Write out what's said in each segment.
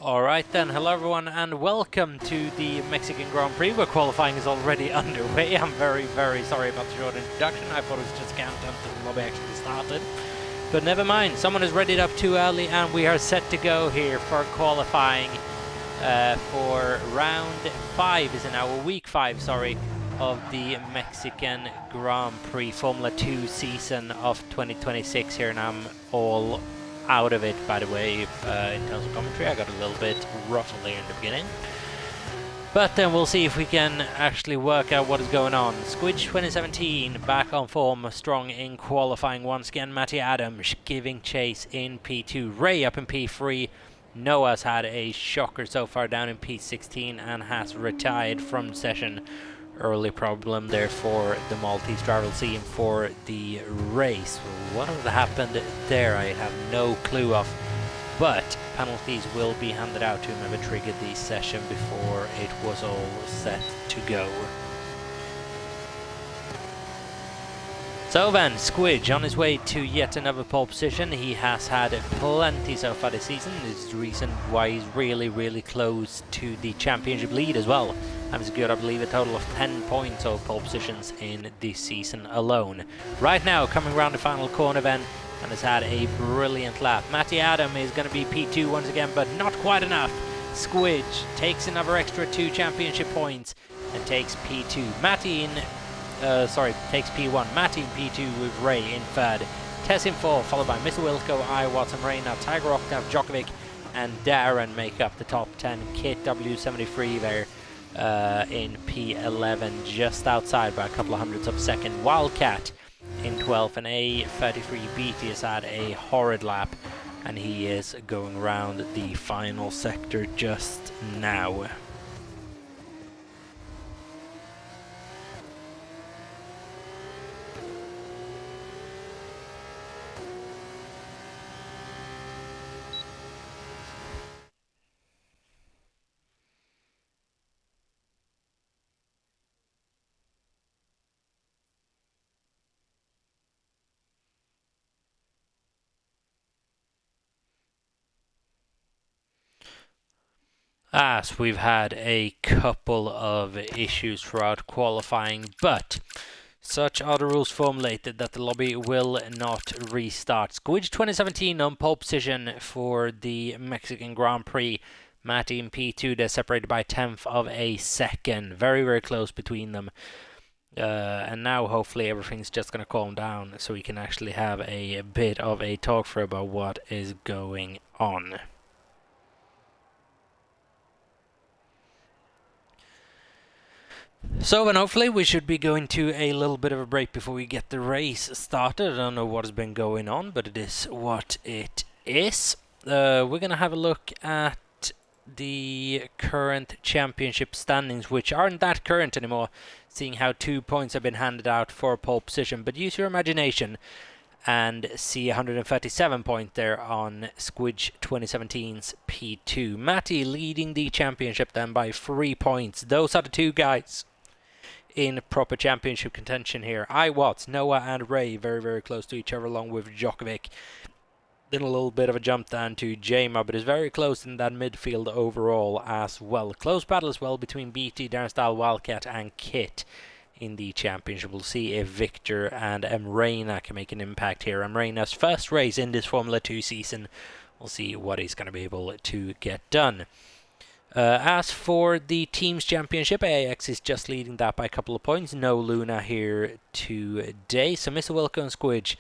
Alright then, hello everyone and welcome to the Mexican Grand Prix where qualifying is already underway. I'm very sorry about the short introduction. I thought it was just a countdown until the lobby actually started. But never mind, someone has readied up too early and we are set to go here for qualifying for round 5, is it now? Or week 5, sorry, of the Mexican Grand Prix Formula 2 season of 2026 here, and I'm all out of it, by the way. In terms of commentary, I got a little bit ruffled there in the beginning. But then we'll see if we can actually work out what is going on. Squidge 2017 back on form, strong in qualifying once again. Matty Adams giving chase in P2. Ray up in P3. Noah's had a shocker so far down in P16 and has retired from session. Early problem there for the Maltese driver. We'll see him for the race. What happened there I have no clue of, but penalties will be handed out to whomever triggered the session before it was all set to go. So then, Squidge on his way to yet another pole position. He has had plenty so far this season. This is the reason why he's really close to the championship lead as well. Having secured, I believe, a total of 10 points of pole positions in this season alone. Right now, coming around the final corner then, and has had a brilliant lap. Matty Adam is going to be P2 once again, but not quite enough. Squidge takes another extra 2 championship points and takes P2. Takes P1. Matty in P2 with Ray in third. Tess in 4, followed by Mr. Wilco, I, Watson, Reina, Tiger Octave, Djokovic, and Darren make up the top 10. Kit W73 there in P11, just outside by a couple of hundredths of a second. Wildcat in 12th, and A33 Beatty has had a horrid lap, and he is going around the final sector just now. As we've had a couple of issues throughout qualifying, but such are the rules formulated that the lobby will not restart. Squidge 2017 on pole position for the Mexican Grand Prix. Matty in P2, they're separated by 1/10 of a second. Very close between them. And now hopefully everything's just going to calm down so we can actually have a bit of a talk through about what is going on. So then hopefully we should be going to a little bit of a break before we get the race started. I don't know what has been going on, but it is what it is. We're going to have a look at the current championship standings, which aren't that current anymore, seeing how 2 points have been handed out for pole position. But use your imagination and see 137 point there on Squidge 2017's P2. Matty leading the championship then by 3 points. Those are the two guys in proper championship contention here. I, Watts, Noah and Ray very close to each other along with Djokovic. Then a little bit of a jump down to Jama, but is very close in that midfield overall as well. Close battle as well between BT, Darren Style, Wildcat and Kit in the championship. We'll see if Victor and Emreina can make an impact here. Emreina's first race in this Formula 2 season. We'll see what he's going to be able to get done. As for the Teams Championship, AIX is just leading that by a couple of points. No Luna here today, so Mr. Wilco and Squidge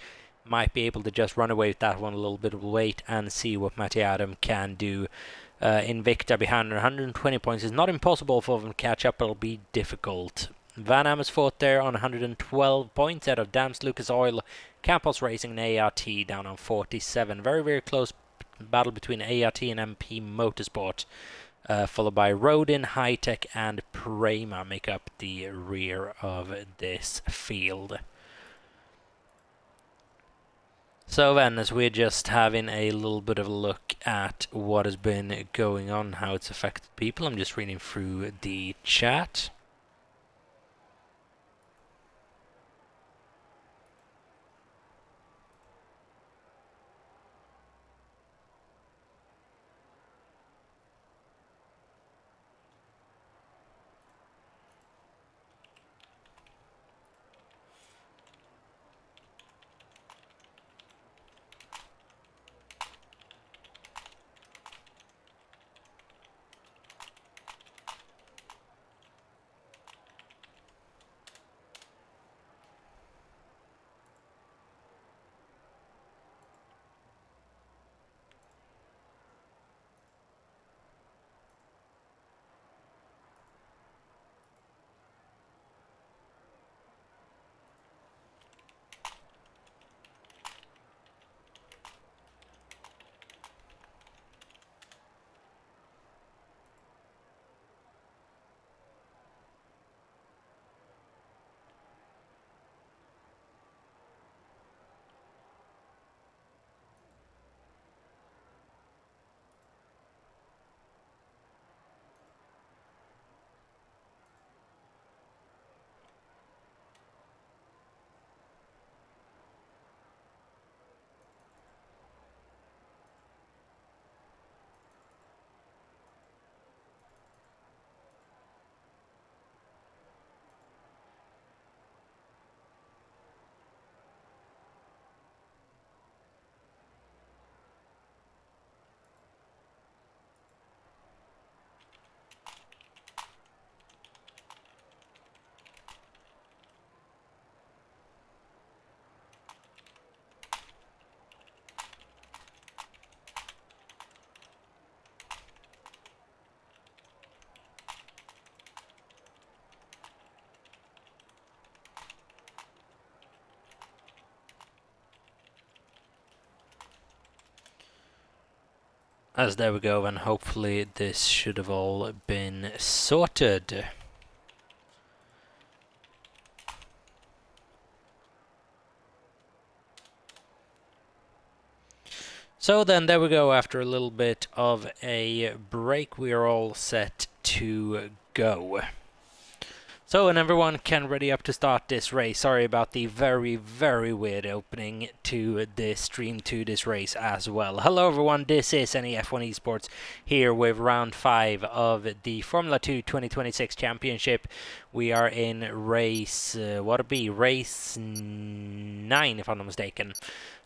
might be able to just run away with that one a little bit of wait and see what Matty Adam can do. Invicta behind 120 points. It's not impossible for them to catch up, but it'll be difficult. Van Amersfoort there on 112 points out of Dams, Lucas Oil, Campos Racing and ART down on 47. Very close battle between ART and MP Motorsport. Followed by Rodin, Hightech and Prima make up the rear of this field. So then, as we're just having a little bit of a look at what has been going on, how it's affected people, I'm just reading through the chat. As there we go, and hopefully this should have all been sorted. So then there we go, after a little bit of a break we are all set to go. So, and everyone can ready up to start this race. Sorry about the very, very weird opening to this stream, to this race as well. Hello everyone, this is NEF1 Esports here with round 5 of the Formula 2 2026 Championship. We are in race, race 9 if I'm not mistaken.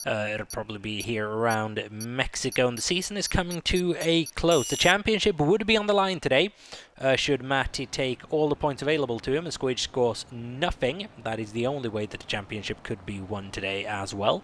It'll probably be here around Mexico, and the season is coming to a close. The championship would be on the line today, should Matty take all the points available to him and Squidge scores nothing. That is the only way that the championship could be won today as well.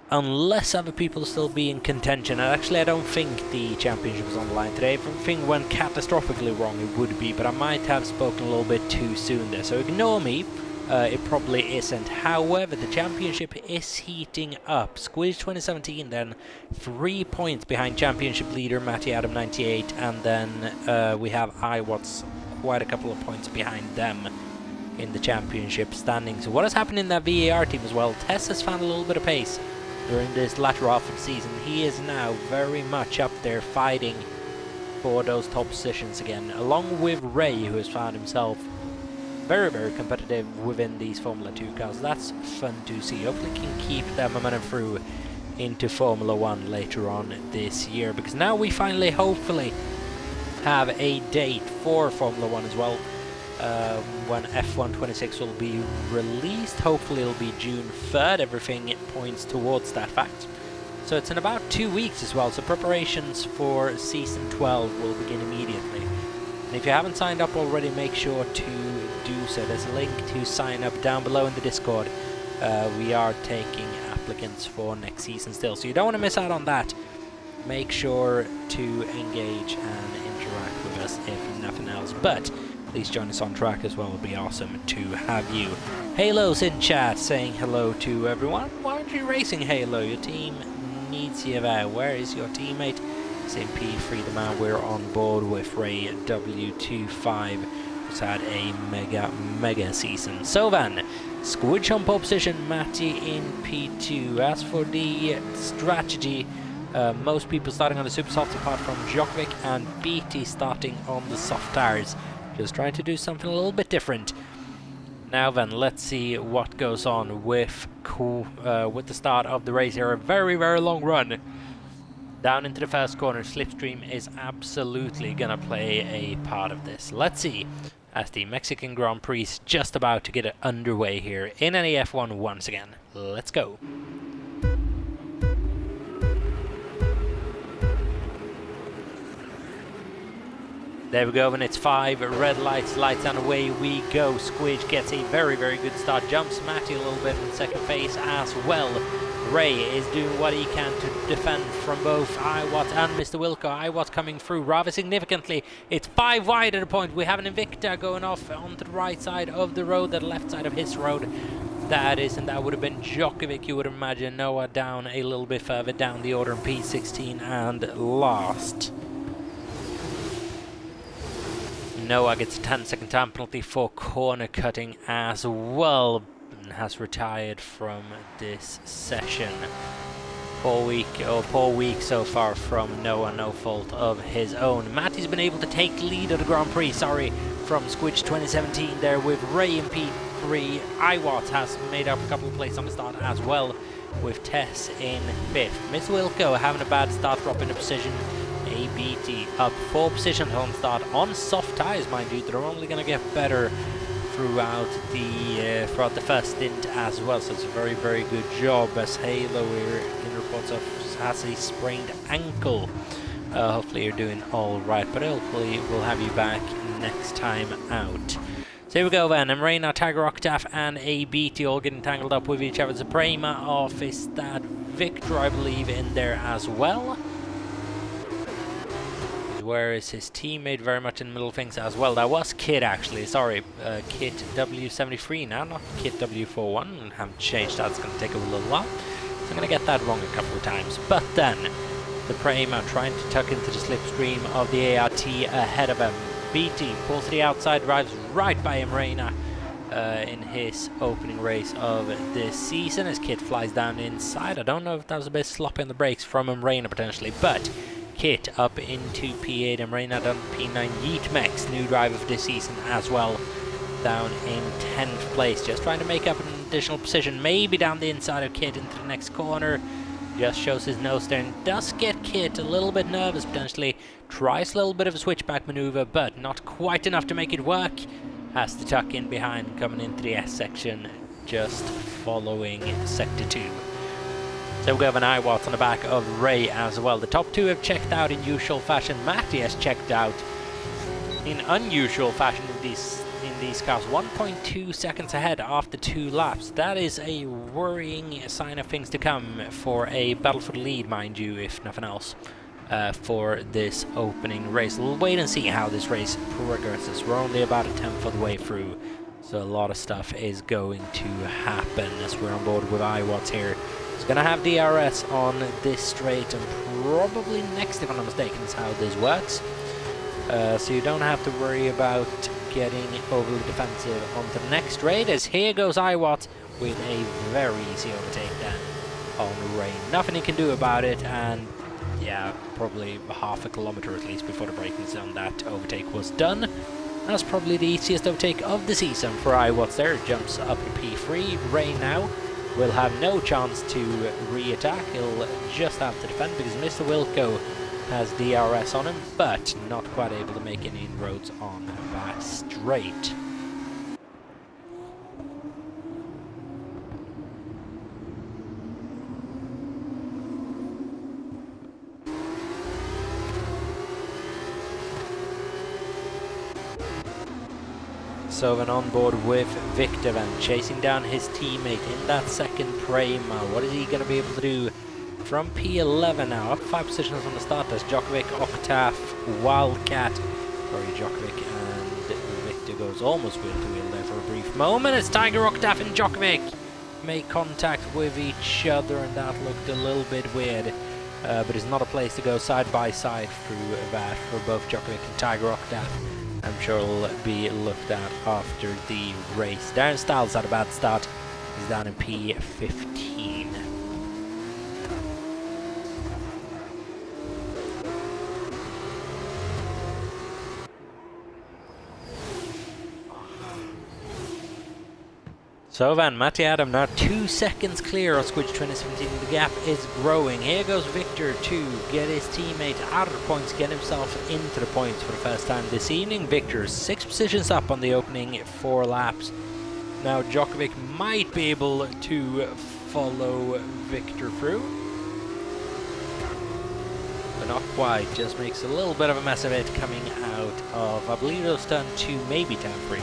Unless other people still be in contention. And actually, I don't think the championship is on the line today. If everything went catastrophically wrong, it would be, but I might have spoken a little bit too soon there, so ignore me. It probably isn't. However, the championship is heating up. Squidge 2017 then 3 points behind championship leader Matty Adam 98, and then we have iWatts quite a couple of points behind them in the championship standings. So what has happened in that VAR team as well? Tess has found a little bit of pace during this latter half of the season. He is now very much up there fighting for those top positions again, along with Ray, who has found himself very, very competitive within these Formula 2 cars. That's fun to see. Hopefully can keep that momentum through into Formula 1 later on this year, because now we finally, hopefully, have a date for Formula 1 as well, when F1 26 will be released. Hopefully it'll be June 3rd. Everything points towards that fact. So it's in about 2 weeks as well, so preparations for Season 12 will begin immediately. And if you haven't signed up already, make sure to do so. There's a link to sign up down below in the Discord. We are taking applicants for next season still, so you don't want to miss out on that. Make sure to engage and interact with us if nothing else, but please join us on track as well. It would be awesome to have you. Halo's in chat saying hello to everyone. Why aren't you racing, Halo? Your team needs you there. Where is your teammate? SMP Free the Man, we're on board with Ray W25, who's had a mega season. So then, Squidge on pole position, Matty in P2. As for the strategy, most people starting on the super softs apart from Djokovic, and BT starting on the soft tires. Just trying to do something a little bit different. Now then, let's see what goes on with the start of the race here. A very, very long run down into the first corner. Slipstream is absolutely gonna play a part of this. Let's see, as the Mexican Grand Prix is just about to get underway here in NEF1 once again. Let's go. There we go, and it's 5 red lights, lights and away we go. Squidge gets a very, very good start. Jumps Matty a little bit in second phase as well. Ray is doing what he can to defend from both iWatts and Mr. Wilco. iWatts coming through rather significantly. It's 5 wide at a point. We have an Invicta going off onto the right side of the road, the left side of his road. That is, and that would have been Djokovic, you would imagine. Noah down a little bit further down the order in P16 and last. Noah gets a 10-second time penalty for corner cutting as well, and has retired from this session. Poor week so far from Noah, no fault of his own. Matty's been able to take the lead of the Grand Prix, from Squidge 2017 there with Ray in P3. iWatts has made up a couple of places on the start as well, with Tess in 5th. Miss Wilco having a bad start, dropping a position. ABT up 4 positions on start on soft tires, mind you. They're only going to get better throughout the first stint as well, so it's a very, very good job. As Halo here in reports of has a sprained ankle. Hopefully you're doing all right, but hopefully we'll have you back next time out. So here we go then, Emrena, Tiger Octaf and ABT all getting tangled up with each other. Suprema of Istad Victor, I believe, in there as well. Where is his teammate? Very much in the middle of things as well. That was Kit, actually. Sorry, Kit W73 now, not Kit W41. Haven't changed that. It's going to take a little while. I'm going to get that wrong a couple of times. But then, the Prime are trying to tuck into the slipstream of the ART ahead of him. BT pulls to the outside, drives right by him, Reina, in his opening race of this season. As Kit flies down inside. I don't know if that was a bit sloppy on the brakes from him, Reina, potentially, but Kit up into P8 and Reina down P9. Yeet Mex, new driver for this season as well, down in 10th place, just trying to make up an additional position, maybe down the inside of Kit into the next corner. Just shows his nose there and does get Kit a little bit nervous potentially. Tries a little bit of a switchback maneuver, but not quite enough to make it work. Has to tuck in behind, coming into the S section, just following sector 2. So we have an IWAT on the back of Ray as well. The top two have checked out in usual fashion. Matty has checked out in unusual fashion in these cars. 1.2 seconds ahead after 2 laps. That is a worrying sign of things to come for a battle for the lead, mind you, if nothing else, for this opening race. We'll wait and see how this race progresses. We're only about a 10th of the way through, so a lot of stuff is going to happen as we're on board with IWATs here. It's going to have DRS on this straight and probably next, if I'm not mistaken, is how this works. So you don't have to worry about getting overly defensive onto the next straight, as here goes IWAT with a very easy overtake then on Rain. Nothing he can do about it, and yeah, probably half a kilometer at least before the braking zone that overtake was done. That's probably the easiest overtake of the season for IWAT there. It jumps up to P3. Rain now will have no chance to re-attack. He'll just have to defend because Mr. Wilco has DRS on him, but not quite able to make any inroads on that straight. So then on board with Victor and chasing down his teammate in that second Prima. What is he going to be able to do from P11 now? Up 5 positions on the start. There's Djokovic, Octaf, Wildcat. Sorry, Djokovic and Victor goes almost wheel to wheel there for a brief moment. It's Tiger, Octaf and Djokovic make contact with each other, and that looked a little bit weird. But it's not a place to go side by side through that for both Djokovic and Tiger Octaf. I'm sure it'll be looked at after the race. Darren Styles had a bad start. He's down in P15. So then, Matty Adam now 2 seconds clear of Squidge 2017. The gap is growing. Here goes Victor to get his teammate out of the points, get himself into the points for the first time this evening. Victor 6 positions up on the opening 4 laps. Now Djokovic might be able to follow Victor through, but not quite. Just makes a little bit of a mess of it coming out of, I believe it was turn 2, maybe turn 3.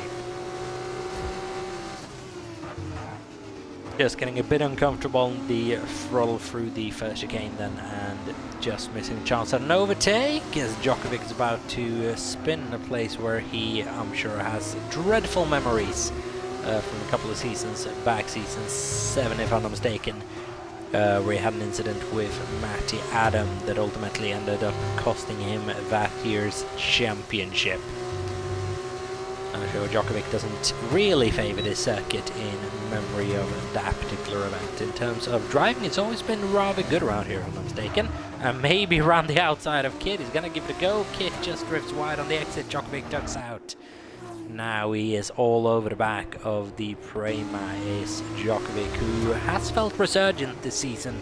Just getting a bit uncomfortable on the throttle through the first chicane then, and just missing a chance at an overtake as Djokovic is about to spin in a place where he, I'm sure, has dreadful memories from a couple of seasons back, season 7 if I'm not mistaken, where he had an incident with Matty Adam that ultimately ended up costing him that year's championship. I'm sure Djokovic doesn't really favour this circuit in memory of that particular event. In terms of driving, it's always been rather good around here, if I'm not mistaken. And maybe around the outside of Kit. He's going to give it a go. Kit just drifts wide on the exit. Djokovic ducks out. Now he is all over the back of the Prima. Is Djokovic, who has felt resurgent this season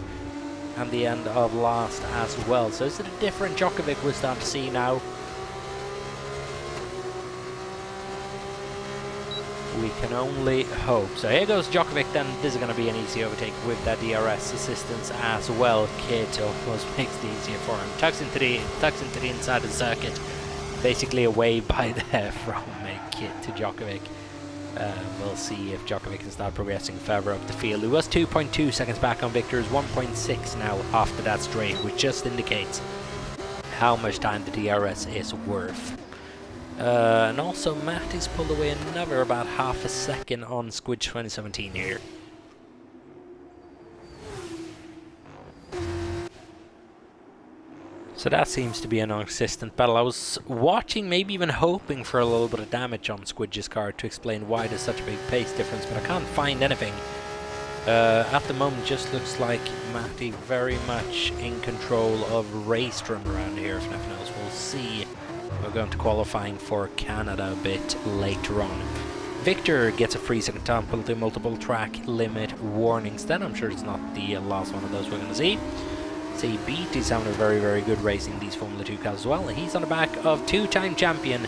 and the end of last as well. So is it a different Djokovic we're starting to see now? We can only hope. So here goes Djokovic then. This is going to be an easy overtake with that DRS assistance as well. Kit almost makes it easier for him. Tucks into the inside of the circuit. Basically a wave by there from Kit to Djokovic. We'll see if Djokovic can start progressing further up the field. He was 2.2 seconds back on Victor's 1.6 now after that straight, which just indicates how much time the DRS is worth. And also Matty's pulled away another about half a second on Squidge 2017 here. So that seems to be a non-existent battle. I was watching, maybe even hoping for a little bit of damage on Squidge's car to explain why there's such a big pace difference, but I can't find anything. At the moment, just looks like Matty very much in control of race run around here, if nothing else. We'll see. We're going to qualifying for Canada a bit later on. Victor gets a free second time penalty, multiple track limit warnings. Then I'm sure it's not the last one of those we're going to see. See, Beat is having a very, very good race in these Formula 2 cars as well. He's on the back of two-time champion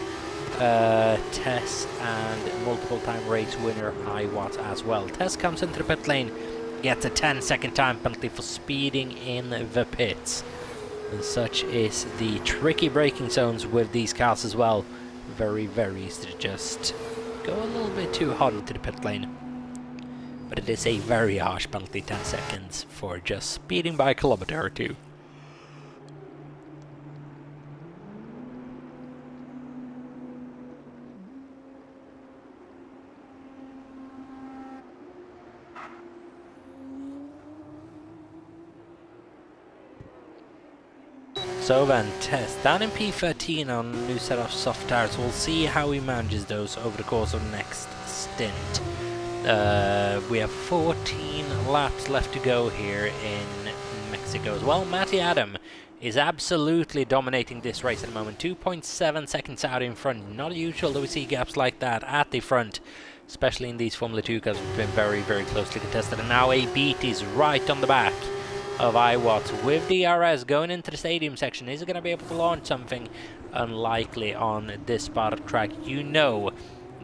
Tess and multiple-time race winner Iwat as well. Tess comes into the pit lane, gets a 10-second time penalty for speeding in the pits. And such is the tricky braking zones with these cars as well. Very, very easy to just go a little bit too hot into the pit lane. But it is a very harsh penalty, 10 seconds, for just speeding by a kilometer or two. So then, Tess down in P13 on a new set of soft tires. We'll see how he manages those over the course of the next stint. We have 14 laps left to go here in Mexico as well. Matty Adam is absolutely dominating this race at the moment. 2.7 seconds out in front. Not usual that we see gaps like that at the front, especially in these Formula 2 cars. We've been very, very closely contested. And now a Beat is right on the back of Iwat with DRS going into the stadium section. Is it going to be able to launch something? Unlikely on this part of the track. You know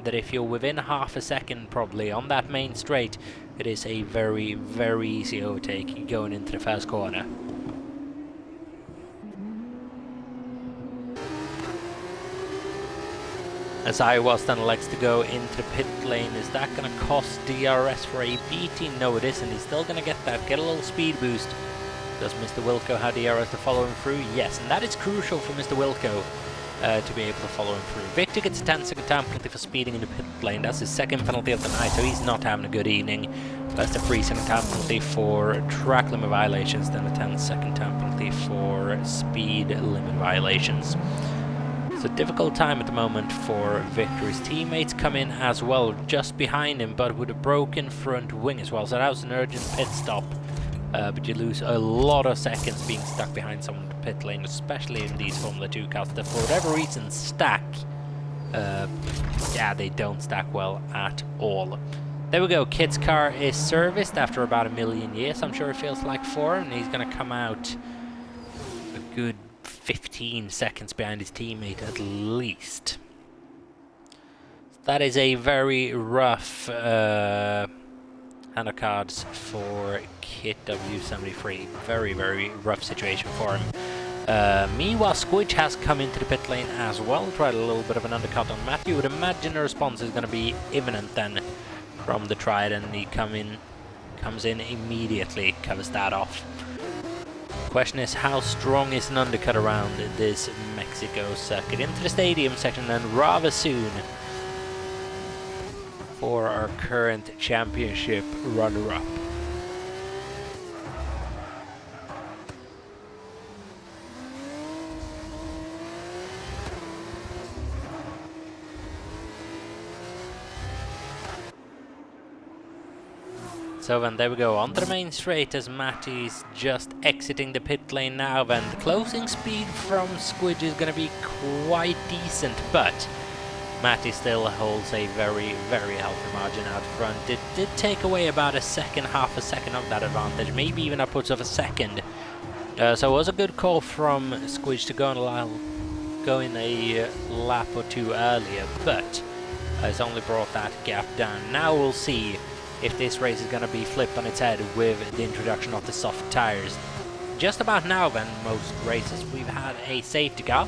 that if you're within half a second probably on that main straight, it is a very, very easy overtake going into the first corner. As Iwat then elects to go into the pit lane, is that going to cost DRS for a BT? No, it isn't. He's still going to get that, get a little speed boost. Does Mr. Wilco have DRS to follow him through? Yes, and that is crucial for Mr. Wilco to be able to follow him through. Victor gets a 10-second time penalty for speeding in the pit lane. That's his second penalty of the night, so he's not having a good evening. That's a 3-second time penalty for track limit violations, then a 10-second time penalty for speed limit violations. It's a difficult time at the moment for Victor. His teammates come in as well, just behind him, but with a broken front wing as well. So that was an urgent pit stop. But you lose a lot of seconds being stuck behind someone in the pit lane, especially in these Formula 2 cars that for whatever reason stack. Yeah, they don't stack well at all. There we go, Kit's car is serviced after about 1 million years, I'm sure it feels like, for him. And he's going to come out a good 15 seconds behind his teammate at least. That is a very rough undercards for Kit W73. Very, very rough situation for him. Meanwhile, Squidge has come into the pit lane as well. Tried a little bit of an undercut on Matthew. Would imagine the response is going to be imminent then from the Trident. He comes in immediately, covers that off. Question is, how strong is an undercut around this Mexico circuit? Into the stadium section then rather soon for our current championship runner-up. So then there we go, onto the main straight as Matty's just exiting the pit lane now. Then the closing speed from Squidge is going to be quite decent, but Matty still holds a very, very healthy margin out front. It did take away about a second, half a second of that advantage, maybe even upwards of a second. So it was a good call from Squidge to go in a lap or two earlier, but has only brought that gap down. Now we'll see if this race is going to be flipped on its head with the introduction of the soft tires. Just about now then, most races we've had a safety car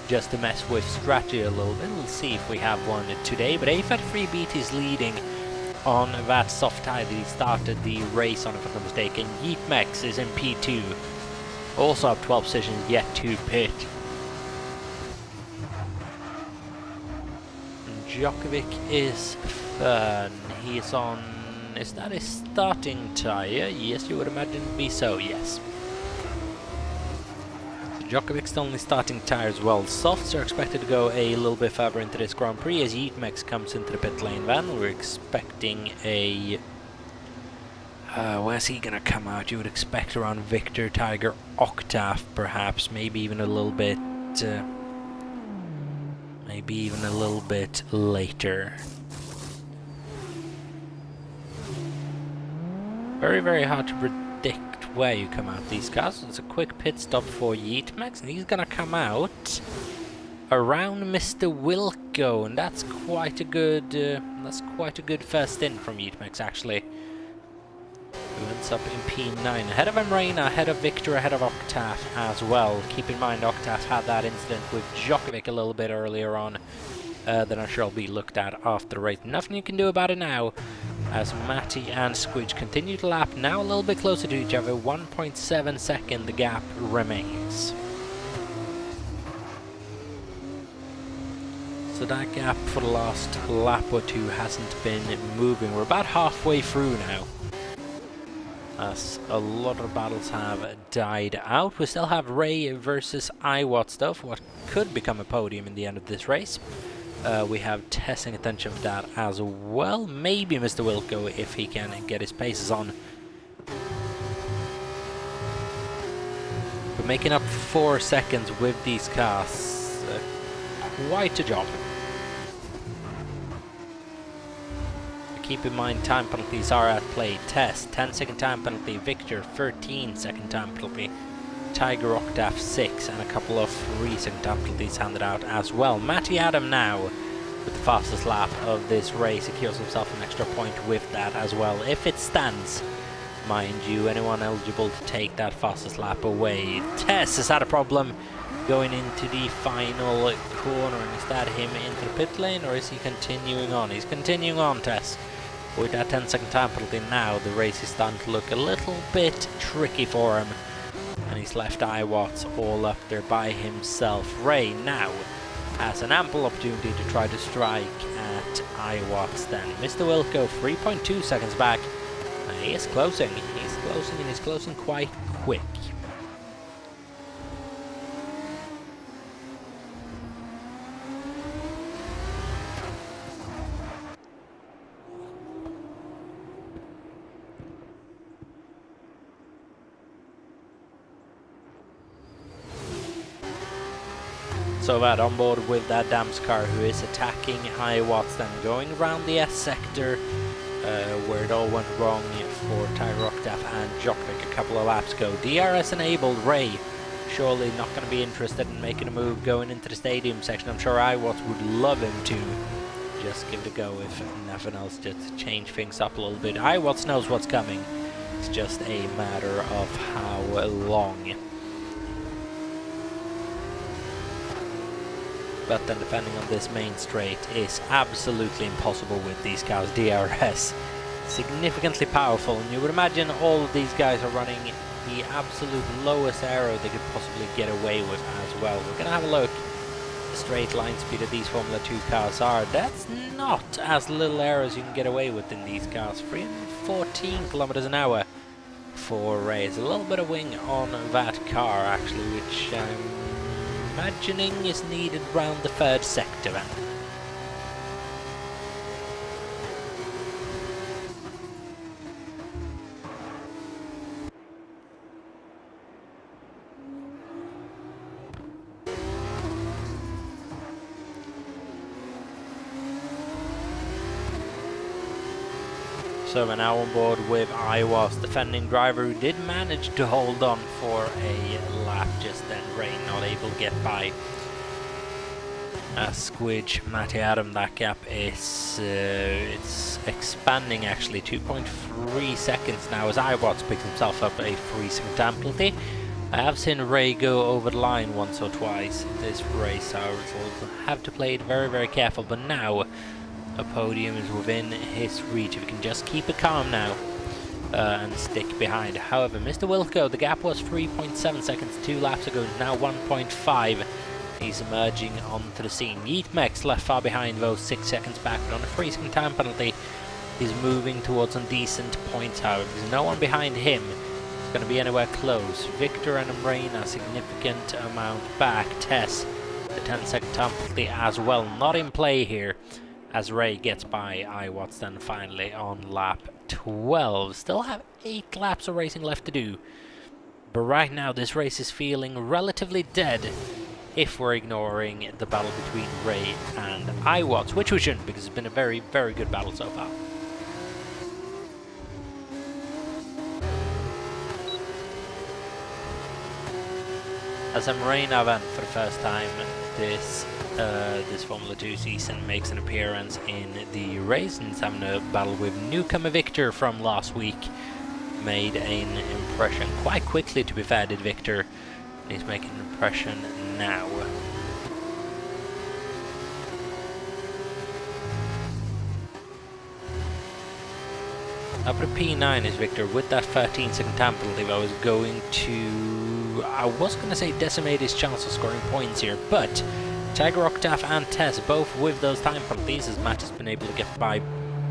just to mess with strategy a little bit. We'll see if we have one today, but A33 Beat is leading on that soft tire that he started the race on, if I'm not mistaken. Yeet Mex is in P2, also up 12 positions, yet to pit. Djokovic is third. He is on, is that his starting tire? Yes, you would imagine it to be so, yes. Djokovic's only starting tyres well. Softs are expected to go a little bit further into this Grand Prix as Yeatmex comes into the pit lane then. We're expecting a... where's he gonna come out? You would expect around Victor, Tiger, Octave perhaps. Maybe even a little bit... later. Very, very hard to predict where you come out these cars. It's a quick pit stop for Yeatmex, and he's gonna come out around Mr. Wilco, and that's quite a good first in from Yeatmex actually. Who ends up in P9 ahead of Emreina, ahead of Victor, ahead of Octave as well. Keep in mind Octave had that incident with Djokovic a little bit earlier on that I'm sure will be looked at after the race. Nothing you can do about it now, as Matty and Squidge continue to lap, now a little bit closer to each other. 1.7 second the gap remains. So that gap for the last lap or two hasn't been moving. We're about halfway through now, as a lot of battles have died out. We still have Ray versus Iwat stuff, what could become a podium in the end of this race. We have testing attention for that as well. Maybe Mr. Wilco if he can get his paces on. But making up 4 seconds with these cars, quite a job. Keep in mind time penalties are at play. Test, 10-second time penalty. Victor, 13-second time penalty. Tiger, Octave, 6, and a couple of 3-second time penalties handed out as well. Matty Adam now, with the fastest lap of this race, secures himself an extra point with that as well. If it stands, mind you, anyone eligible to take that fastest lap away. Tess has had a problem going into the final corner, and is that him into the pit lane, or is he continuing on? He's continuing on, Tess. With that 10-second time penalty now, the race is starting to look a little bit tricky for him. And he's left Iwatts all up there by himself. Ray now has an ample opportunity to try to strike at Iwatts then. Mr. Wilco 3.2 seconds back. And he is closing. He's closing, and he's closing quite quick. So that on board with that Dams car, who is attacking Iwatts, then going around the S sector where it all went wrong for Tiger, Octave and Djokovic a couple of laps ago. DRS enabled. Ray surely not going to be interested in making a move going into the stadium section. I'm sure Iwatts would love him to just give it a go, if nothing else, just to change things up a little bit. Iwatts knows what's coming. It's just a matter of how long. But then defending on this main straight is absolutely impossible with these cars. DRS significantly powerful, and you would imagine all of these guys are running the absolute lowest aero they could possibly get away with as well. We're going to have a look at the straight line speed of these Formula 2 cars are. That's not as little aero as you can get away with in these cars. 314 kilometers an hour for Ray. There's a little bit of wing on that car actually, which imagining is needed around the third sector then. So we're now on board with Iwatts, defending driver, who did manage to hold on for a lap, just then Ray not able to get by. Squidge, Matty Adam, that gap is it's expanding actually, 2.3 seconds now as Iwatts picks himself up a 3-second time penalty. I have seen Ray go over the line once or twice in this race, so we'll have to play it very, very careful, but now a podium is within his reach if he can just keep it calm now and stick behind. However, Mr. Wilco, the gap was 3.7 seconds 2 laps ago, now 1.5. He's emerging onto the scene. Yeatmex left far behind though, 6 seconds back, but on a 3-second time penalty. He's moving towards some decent points, however. There's no one behind him. it's going to be anywhere close. Victor and Rain a significant amount back. Tess, the 10-second time penalty as well, not in play here, as Ray gets by Iwatts then finally on lap 12. Still have 8 laps of racing left to do. But right now this race is feeling relatively dead if we're ignoring the battle between Ray and Iwatts, which we shouldn't, because it's been a very, very good battle so far. As Emreina then, for the first time this Formula 2 season, makes an appearance in the race, and is having a battle with newcomer Victor from last week. Made an impression quite quickly, to be fair, did Victor. He's making an impression now. Up to P9 is Victor with that 13-second time penalty. I was going to say decimate his chance of scoring points here, but Tiger Octave and Tess both with those time penalties, as Matt has been able to get by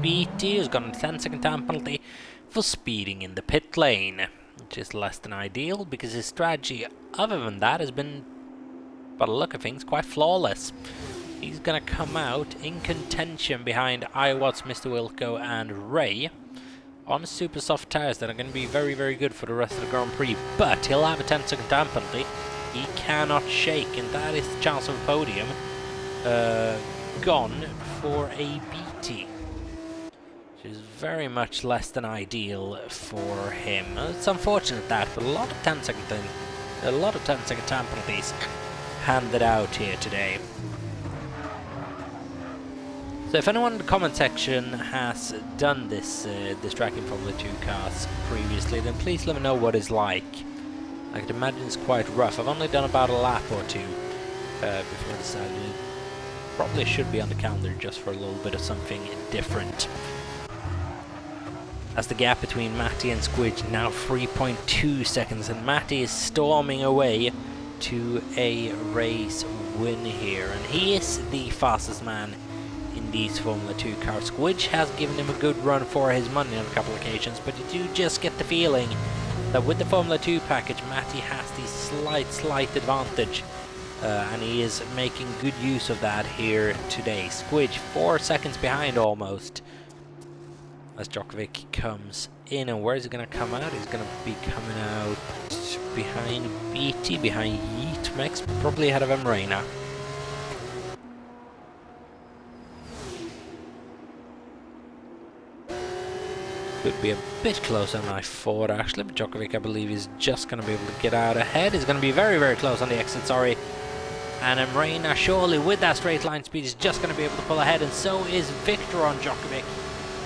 BT, who's got a 10-second time penalty for speeding in the pit lane, which is less than ideal, because his strategy other than that has been, by the look of things, quite flawless. He's going to come out in contention behind Iwatts, Mr. Wilco and Ray on super soft tyres that are going to be very, very good for the rest of the Grand Prix, but he'll have a 10-second time penalty. He cannot shake, and that is the chance of a podium gone for a BT, which is very much less than ideal for him. It's unfortunate that, but a lot of 10-second time penalties handed out here today. So if anyone in the comment section has done this track in Formula 2 cars previously, then please let me know what it's like. I can imagine it's quite rough. I've only done about a lap or two before I decided it probably should be on the calendar just for a little bit of something different. As the gap between Matty and Squidge now 3.2 seconds, and Matty is storming away to a race win here, and he is the fastest man in these Formula 2 cars. Squidge has given him a good run for his money on a couple of occasions, but you do just get the feeling that with the Formula 2 package, Matty has the slight advantage, and he is making good use of that here today. Squidge 4 seconds behind almost, as Djokovic comes in. And where is he going to come out? He's going to be coming out behind BT, behind Yeet Max, probably ahead of Emreina. Could be a bit closer than I thought, actually, but Djokovic, I believe, is just going to be able to get out ahead. He's going to be very, very close on the exit, sorry. And Emreina, surely, with that straight line speed, is just going to be able to pull ahead, and so is Victor on Djokovic.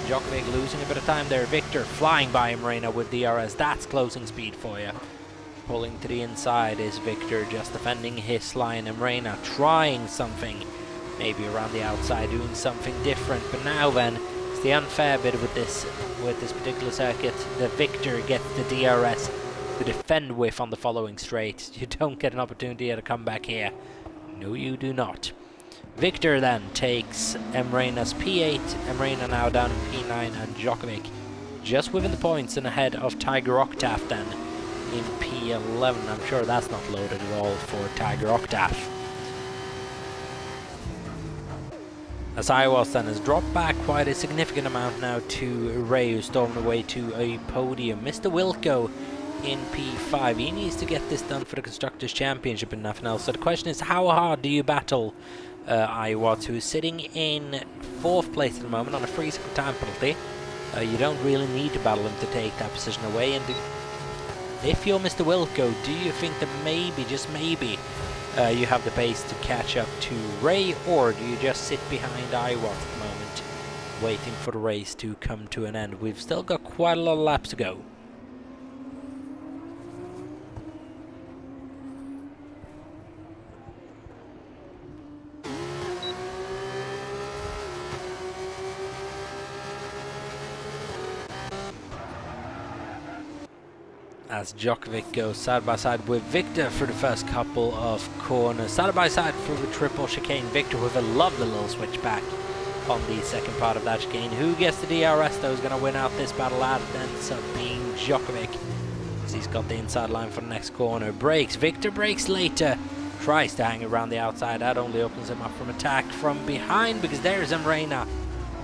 Djokovic losing a bit of time there. Victor flying by Emreina with DRS. That's closing speed for you. Pulling to the inside is Victor, just defending his line. Emreina trying something, maybe around the outside, doing something different. But now then, it's the unfair bit with this particular circuit. The Victor gets the DRS to defend with on the following straight. You don't get an opportunity to come back here. No, you do not. Victor then takes Emreina's P8. Emreina now down in P9, and Djokovic just within the points and ahead of Tiger Octave then in P11. I'm sure that's not loaded at all for Tiger Octave. As Iwatts then has dropped back quite a significant amount now to Ray, who's stormed away to a podium. Mr. Wilco in P5. He needs to get this done for the Constructors' Championship and nothing else. So the question is, how hard do you battle Iwatts, who is sitting in 4th place at the moment on a 3-second time penalty? You don't really need to battle him to take that position away. And if you're Mr. Wilco, do you think that maybe, just maybe, you have the pace to catch up to Ray, or do you just sit behind Iwatts at the moment, waiting for the race to come to an end? We've still got quite a lot of laps to go. As Djokovic goes side by side with Victor for the first couple of corners. Side by side through the triple chicane. Victor with a lovely little switchback on the second part of that chicane. Who gets the DRS though is going to win out this battle out, and ends up being Djokovic. because he's got the inside line for the next corner. Brakes. Victor brakes later. Tries to hang around the outside. That only opens him up from attack from behind, because there's Emrena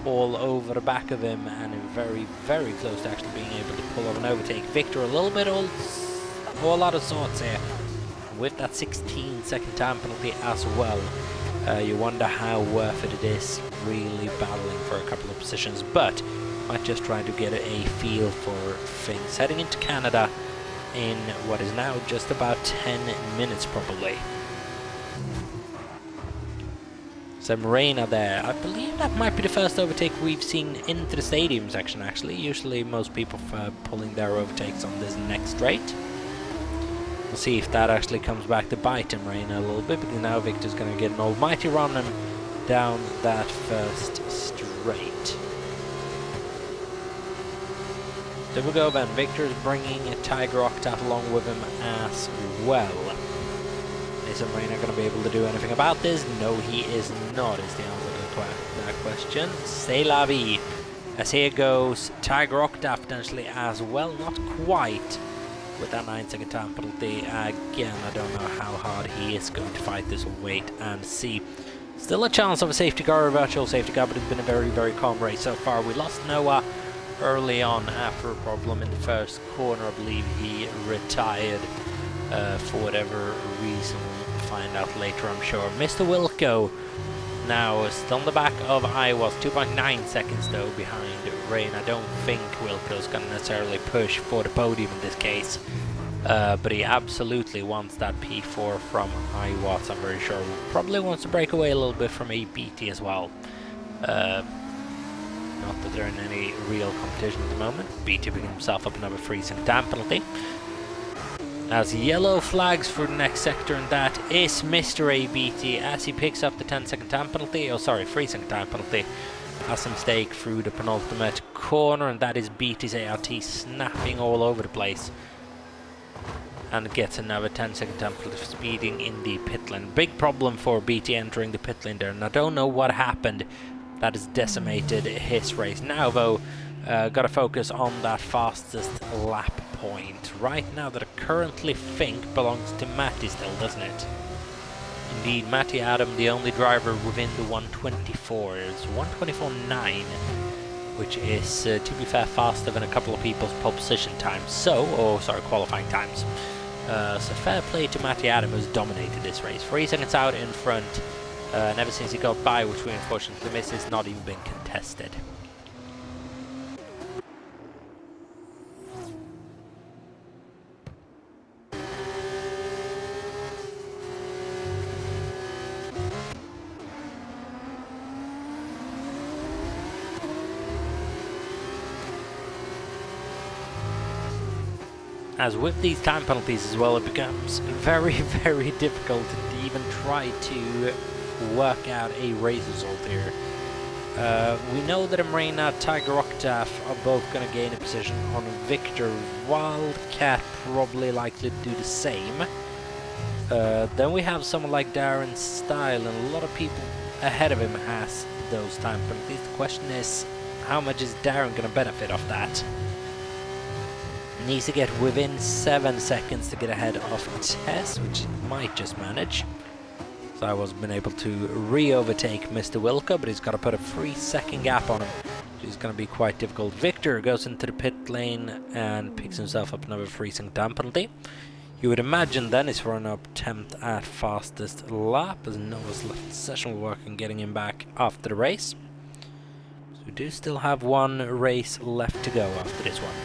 all over the back of him, and very, very close to actually being able to pull off an overtake. Victor a little bit all out of sorts here with that 16-second time penalty as well. You wonder how worth it is really battling for a couple of positions, but might just try to get a feel for things heading into Canada in what is now just about 10 minutes probably. So Morena there. I believe that might be the first overtake we've seen into the stadium section actually. Usually most people prefer pulling their overtakes on this next straight. We'll see if that actually comes back to bite him Morena a little bit, because now Victor's going to get an almighty run him down that first straight. There we go then. Victor's bringing a Tiger Octave along with him as well. Is Morena going to be able to do anything about this? No, he is not, is the answer to that question. C'est la vie. As here goes Tiger Octave potentially as well. Not quite with that 9-second time penalty. Again, I don't know how hard he is going to fight this. We'll wait and see. Still a chance of a safety car, a virtual safety car, but it's been a very, very calm race so far. We lost Noah early on after a problem in the first corner. I believe he retired for whatever reason. We'll find out later, I'm sure. Mr. Wilco now still on the back of Iowa, 2.9 seconds though behind Rain. I don't think Wilco's going to necessarily push for the podium in this case, but he absolutely wants that P4 from Iowa. I'm very sure probably wants to break away a little bit from a BT as well. Not that they're in any real competition at the moment. BT picking himself up another 3-second time penalty. As yellow flags for the next sector, and that is Mr. ABT as he picks up the 10-second time penalty. Oh, sorry, 3-second time penalty. Has a mistake through the penultimate corner, and that is BT's ART snapping all over the place. And gets another 10-second time penalty for speeding in the pit lane. Big problem for BT entering the pit lane there, and I don't know what happened that has decimated his race. Now though, gotta focus on that fastest lap point. Right now that I currently think belongs to Matty still, doesn't it? Indeed, Matty Adam, the only driver within the 124, is 124.9, which is, to be fair, faster than a couple of people's pole position times. So, qualifying times. So fair play to Matty Adam, who's dominated this race. 3 seconds out in front. And ever since he got by, which we unfortunately missed, it's not even been contested. As with these time penalties as well, it becomes very, very difficult to even try to work out a race result here. We know that Emrena, Tiger Octave are both going to gain a position on Victor. Wildcat probably likely to do the same. Then we have someone like Darren Style, and a lot of people ahead of him has those time penalties. The question is, how much is Darren going to benefit off that? Needs to get within 7 seconds to get ahead of Tess, which he might just manage. So I wasn't been able to re-overtake Mr. Wilco, but he's got to put a 3-second gap on him, which is going to be quite difficult. Victor goes into the pit lane and picks himself up another 3-second time penalty. You would imagine then he's for an attempt at fastest lap, as Noah's left session work on getting him back after the race. So we do still have one race left to go after this one.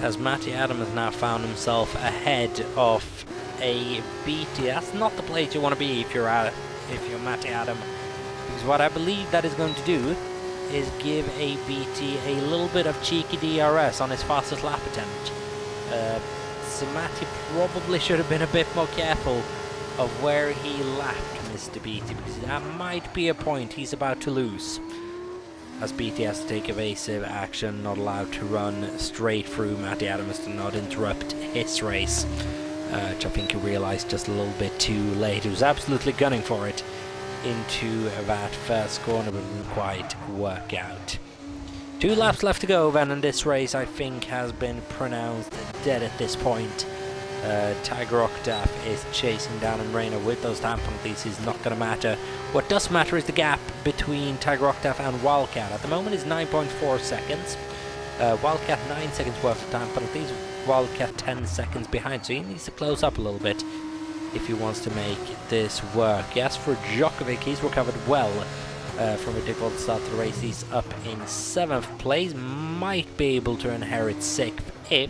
As Matty Adam has now found himself ahead of a BT. That's not the place you want to be if you're Matty Adam, because what I believe that is going to do is give a BT a little bit of cheeky DRS on his fastest lap attempt. So Matty probably should have been a bit more careful of where he lapped Mr. BT, because that might be a point he's about to lose. as BT has to take evasive action, not allowed to run straight through Matty Adams to not interrupt his race, which I think he realised just a little bit too late. He was absolutely gunning for it into that first corner, but didn't quite work out. 2 laps left to go then, and this race I think has been pronounced dead at this point. Tiger Octaf is chasing down Reina with those time penalties. Is not going to matter. What does matter is the gap between Tiger Octaf and Wildcat. At the moment is 9.4 seconds. Wildcat 9 seconds worth of time penalties. Wildcat 10 seconds behind, so he needs to close up a little bit if he wants to make this work. As for Djokovic, he's recovered well from a difficult start to the race. He's up in 7th place. Might be able to inherit 6th if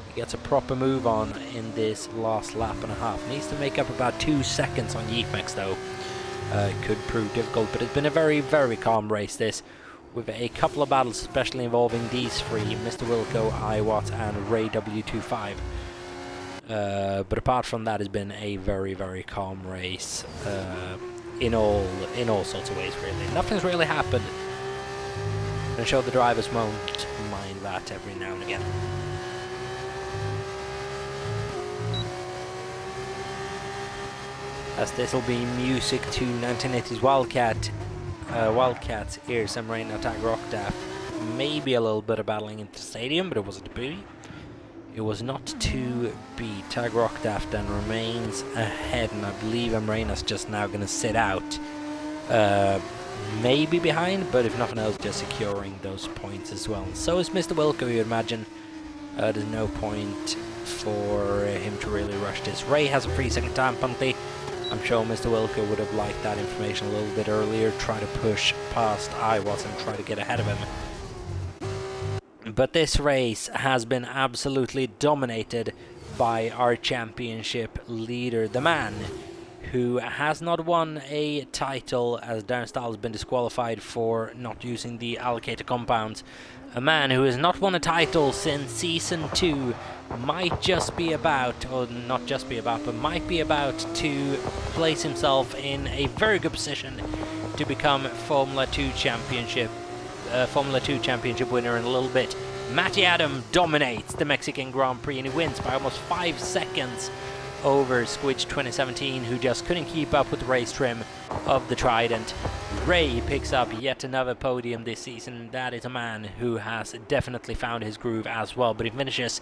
he gets a proper move on in this last lap and a half. Needs to make up about 2 seconds on Yeatmex though. It could prove difficult, but it's been a very, very calm race this, with a couple of battles, especially involving these three, Mr. Wilco, Iwatt and Ray W25. But apart from that, it's been a very, very calm race in all sorts of ways, really. Nothing's really happened. I'm sure the drivers won't mind that every now and again. As this will be music to 1980s Wildcats, here's some rain attack Rockdaff. Maybe a little bit of battling into the stadium, but it wasn't to be. It was not to be. Tag Rockdaff then remains ahead, and I believe Amrena's just now going to sit out. Maybe behind, but if nothing else, just securing those points as well. So is Mr. Wilco, you imagine. There's no point for him to really rush this. Ray has a 3-second time penalty. I'm sure Mr. Wilco would have liked that information a little bit earlier, try to push past Iwas and try to get ahead of him. But this race has been absolutely dominated by our championship leader, the man who has not won a title, as Darren Stahl has been disqualified for not using the allocator compounds. A man who has not won a title since Season 2, might just be about, or not just be about, but might be about to place himself in a very good position to become Formula 2 Championship winner in a little bit. Matty Adam dominates the Mexican Grand Prix and he wins by almost 5 seconds over Squidge 2017, who just couldn't keep up with the race trim of the Trident. Ray picks up yet another podium this season. That is a man who has definitely found his groove as well, but he finishes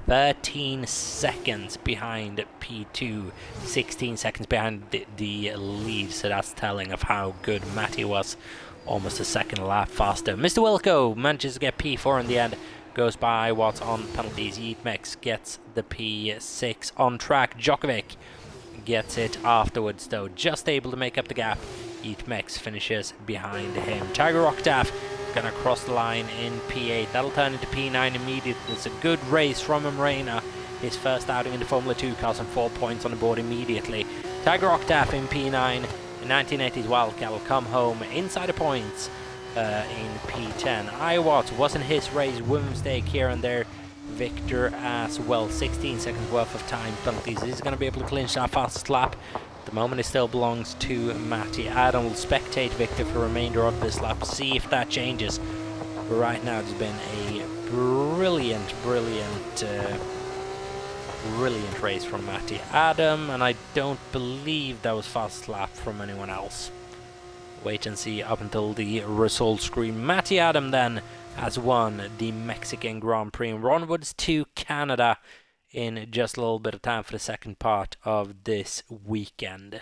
13 seconds behind P2, 16 seconds behind the lead, so that's telling of how good Matty was. Almost a second lap faster. Mr. Wilco manages to get P4 in the end, goes by Watts on penalties. Yeatmex gets the P6 on track. Djokovic gets it afterwards though, just able to make up the gap. Yeatmex finishes behind him. Tiger Octaf gonna cross the line in P8. That'll turn into P9 immediately. It's a good race from Reina. His first outing in the Formula 2 cars and 4 points on the board immediately. Tiger Octaf in P9. The 1980s Wildcat will come home inside the points in P10. Iwatt wasn't his race, with mistake here and there. Victor as well, 16 seconds worth of time penalties. He's going to be able to clinch that fastest lap. At the moment it still belongs to Matty Adam. Will spectate Victor for the remainder of this lap, see if that changes. But right now it's been a brilliant race from Matty Adam, and I don't believe that was fast lap from anyone else. Wait and see up until the result screen. Matty Adam then has won the Mexican Grand Prix and we're onwards to Canada in just a little bit of time for the second part of this weekend.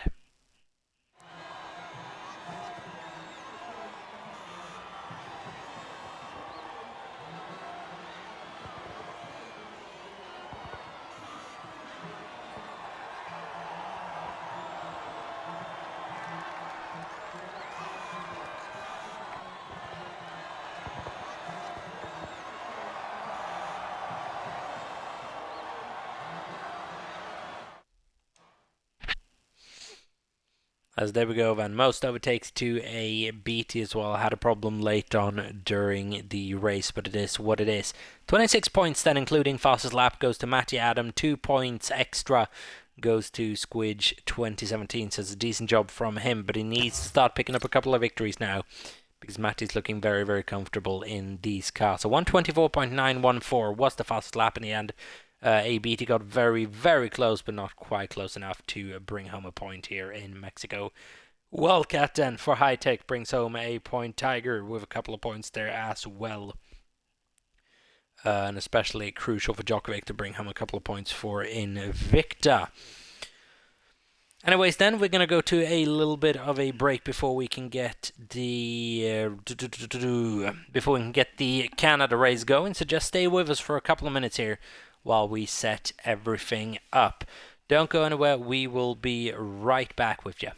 As there we go then, most overtakes to a BT as well. Had a problem late on during the race, but it is what it is. 26 points then, including fastest lap, goes to Matty Adam. 2 points extra goes to Squidge 2017, so it's a decent job from him, but he needs to start picking up a couple of victories now. because Matty's looking very, very comfortable in these cars. So 124.914 was the fastest lap in the end. ABT got very, very close, but not quite close enough to bring home a point here in Mexico. Wildcat then for High Tech brings home a point. Tiger with a couple of points there as well. And especially crucial for Djokovic to bring home a couple of points for Invicta. Anyways, then we're going to go to a little bit of a break before we can get the Canada race going. So just stay with us for a couple of minutes here while we set everything up. Don't go anywhere. We will be right back with you.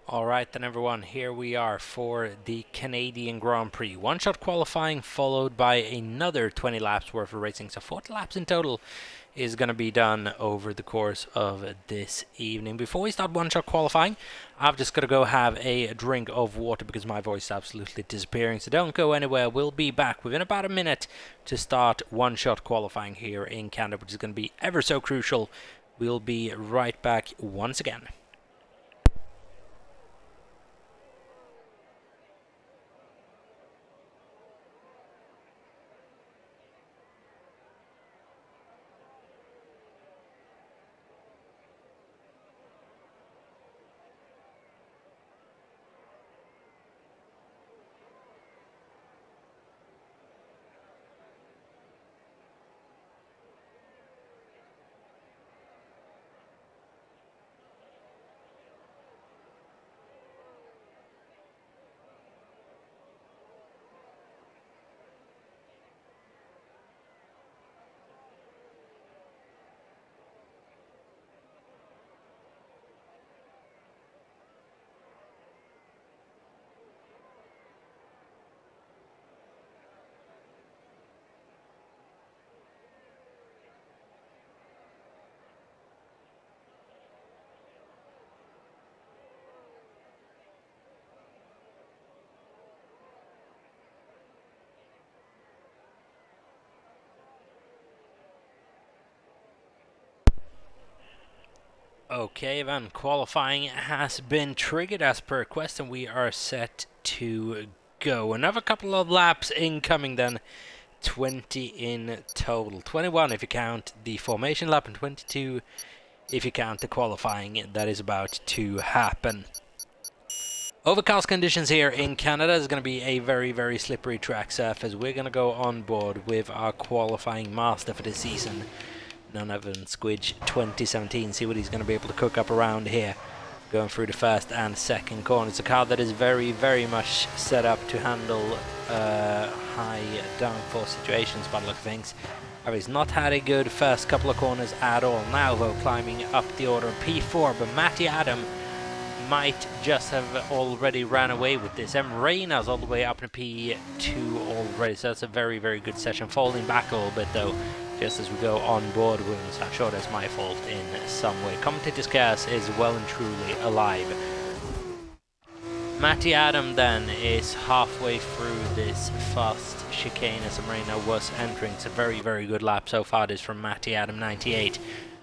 Alright then everyone, here we are for the Canadian Grand Prix. One-shot qualifying followed by another 20 laps worth of racing. So 40 laps in total is going to be done over the course of this evening. Before we start one-shot qualifying, I've just got to go have a drink of water because my voice is absolutely disappearing. So don't go anywhere. We'll be back within about a minute to start one-shot qualifying here in Canada, which is going to be ever so crucial. We'll be right back once again. Okay, then qualifying has been triggered as per request, and we are set to go. Another couple of laps incoming then. 20 in total. 21 if you count the formation lap, and 22 if you count the qualifying that is about to happen. Overcast conditions here in Canada is going to be a very, very slippery track surface. We're going to go on board with our qualifying master for this season, none other than Squidge 2017. See what he's going to be able to cook up around here. Going through the first and second corner. It's a car that is very, very much set up to handle high downforce situations by the look of things. He's not had a good first couple of corners at all. Now though, climbing up the order P4, but Matty Adam might just have already ran away with this. Reina's all the way up to P2 already, so that's a very, very good session. Falling back a little bit though, just as we go on board with him, so I'm sure that's my fault in some way. Commentator's Chaos is well and truly alive. Matty Adam then is halfway through this fast chicane as Reina was entering. It's a very, very good lap so far. This from Matty Adam 98.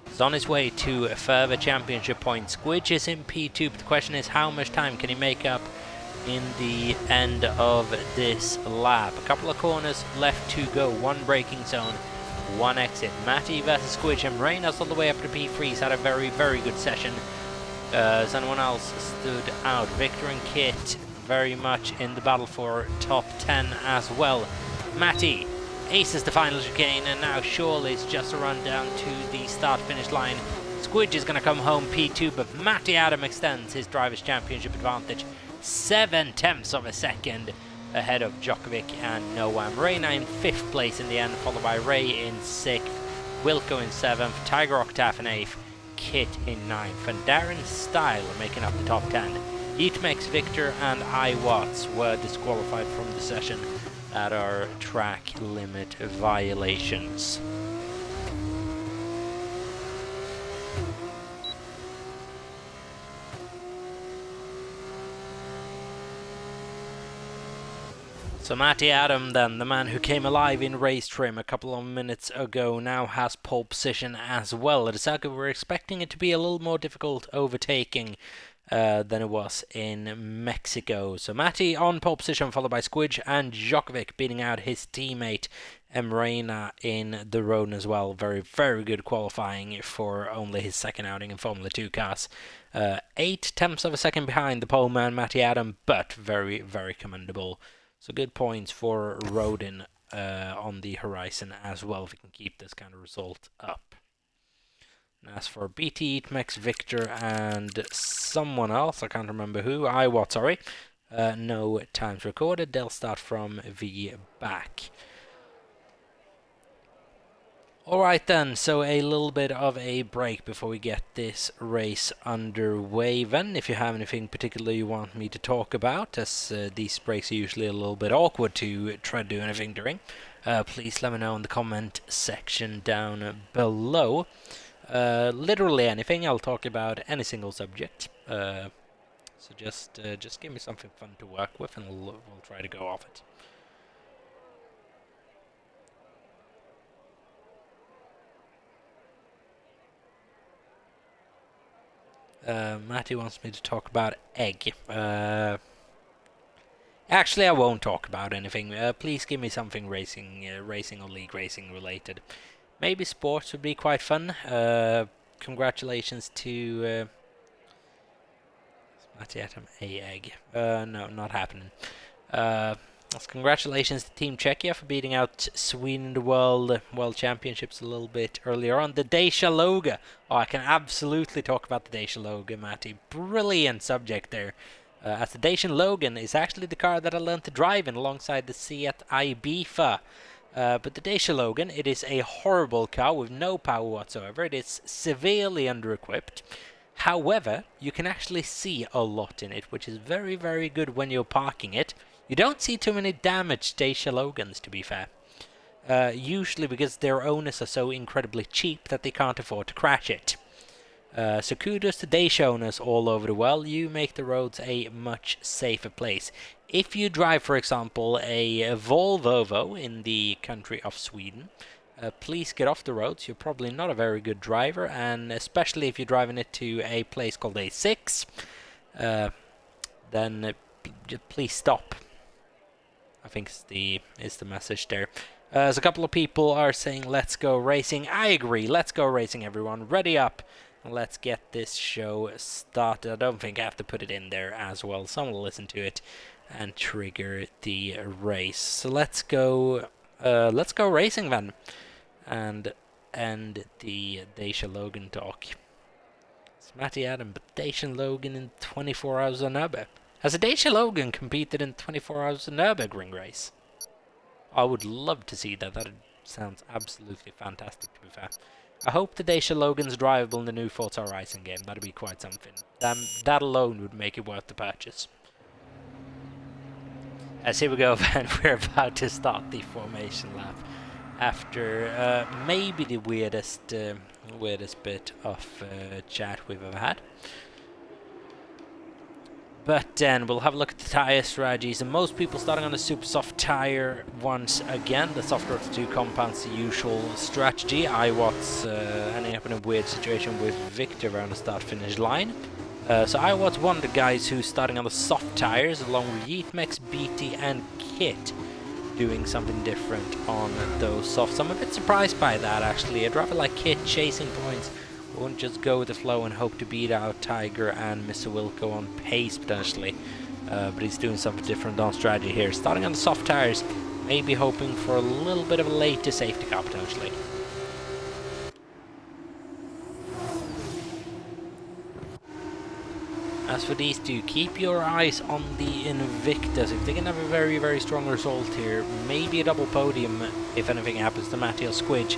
He's on his way to further championship points. Squidge is in P2, but the question is how much time can he make up in the end of this lap. A couple of corners left to go, one braking zone, one exit. Matty versus Squidge, and Reina's all the way up to P3. He's had a very, very good session. Has anyone else stood out? Victor and Kit very much in the battle for top 10 as well. Matty aces the final chicane, and now Shawley's just a run down to the start-finish line. Squidge is going to come home P2, but Matty Adam extends his Drivers' Championship advantage 7/10 of a second ahead of Djokovic and Noam. Reina in 5th place in the end, followed by Ray in 6th, Wilco in 7th, Tiger Octaf in 8th, Kit in 9th, and Darren Style making up the top 10. Heatmex, Victor and I Watts were disqualified from the session at our track limit violations. So Matty Adam then, the man who came alive in race trim a couple of minutes ago, now has pole position as well. At the circuit we're expecting it to be a little more difficult overtaking than it was in Mexico. So Matty on pole position, followed by Squidge and Djokovic beating out his teammate Reina in the road as well. Very, very good qualifying for only his second outing in Formula 2 cars. 8/10 of a second behind the pole man Matty Adam, but very, very commendable. So good points for Rodin on the horizon as well, if we can keep this kind of result up. And as for BT, Heatmex, Victor, and someone else, I can't remember who, Iwat, sorry, no times recorded. They'll start from the back. Alright then, so a little bit of a break before we get this race underway then. If you have anything particular you want me to talk about, as these breaks are usually a little bit awkward to try to do anything during, please let me know in the comment section down below. Literally anything, I'll talk about any single subject. So just give me something fun to work with and we'll try to go off it. Matty wants me to talk about egg. Actually, I won't talk about anything. Please give me something racing or league racing related. Maybe sports would be quite fun. Congratulations to Matty Atom A egg. No, not happening. Congratulations to Team Czechia for beating out Sweden in the World Championships a little bit earlier on. The Dacia Loga. Oh, I can absolutely talk about the Dacia Loga, Matty. Brilliant subject there. As the Dacia Logan is actually the car that I learned to drive in alongside the Seat Ibiza. But the Dacia Logan, it is a horrible car with no power whatsoever. It is severely under-equipped. However, you can actually see a lot in it, which is very, very good when you're parking it. You don't see too many damaged Dacia Logans, to be fair. Usually because their owners are so incredibly cheap that they can't afford to crash it. So kudos to Dacia owners all over the world. You make the roads a much safer place. If you drive, for example, a Volvo in the country of Sweden, please get off the roads. You're probably not a very good driver, and especially if you're driving it to a place called A6, then please stop. I think is the message there. As a couple of people are saying, let's go racing. I agree. Let's go racing, everyone. Ready up. And let's get this show started. I don't think I have to put it in there as well. Someone will listen to it and trigger the race. So let's go racing then. And end the Dacia Logan talk. It's Matty Adam, but Dacia Logan in 24 hours on Nürburgring. Has a Dacia Logan competed in 24 hours of Nürburgring race? I would love to see that. That sounds absolutely fantastic, to be fair. I hope the Dacia Logan's drivable in the new Forza Horizon game. That'd be quite something. That alone would make it worth the purchase. As here we go, then. We're about to start the formation lap. After maybe the weirdest bit of chat we've ever had. But then we'll have a look at the tyre strategies, and most people starting on a super soft tyre once again. The soft Road 2 compounds the usual strategy. iWatts ending up in a weird situation with Victor around the start-finish line. So iWatts one of the guys who's starting on the soft tyres, along with Yeetmex, BT and Kit, doing something different on those softs. I'm a bit surprised by that, actually. I'd rather like Kit chasing points. Won't just go with the flow and hope to beat out Tiger and Mr. Wilco on pace, potentially. But he's doing something different on strategy here. Starting on the soft tires, maybe hoping for a little bit of a later safety car, potentially. As for these two, keep your eyes on the Invictus. If they can have a very, very strong result here, maybe a double podium if anything happens to Matty or Squidge,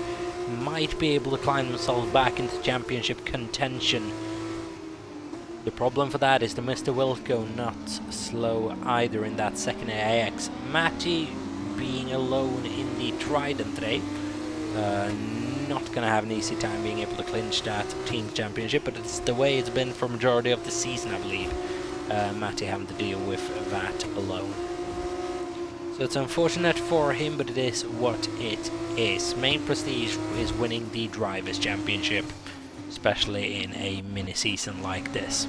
might be able to climb themselves back into championship contention. The problem for that is the Mr. Wilco not slow either in that second AIX. Matty being alone in the Trident today, not going to have an easy time being able to clinch that team championship, but it's the way it's been for majority of the season, I believe. Matty having to deal with that alone. So it's unfortunate for him, but it is what it is. Main prestige is winning the Drivers' Championship, especially in a mini-season like this.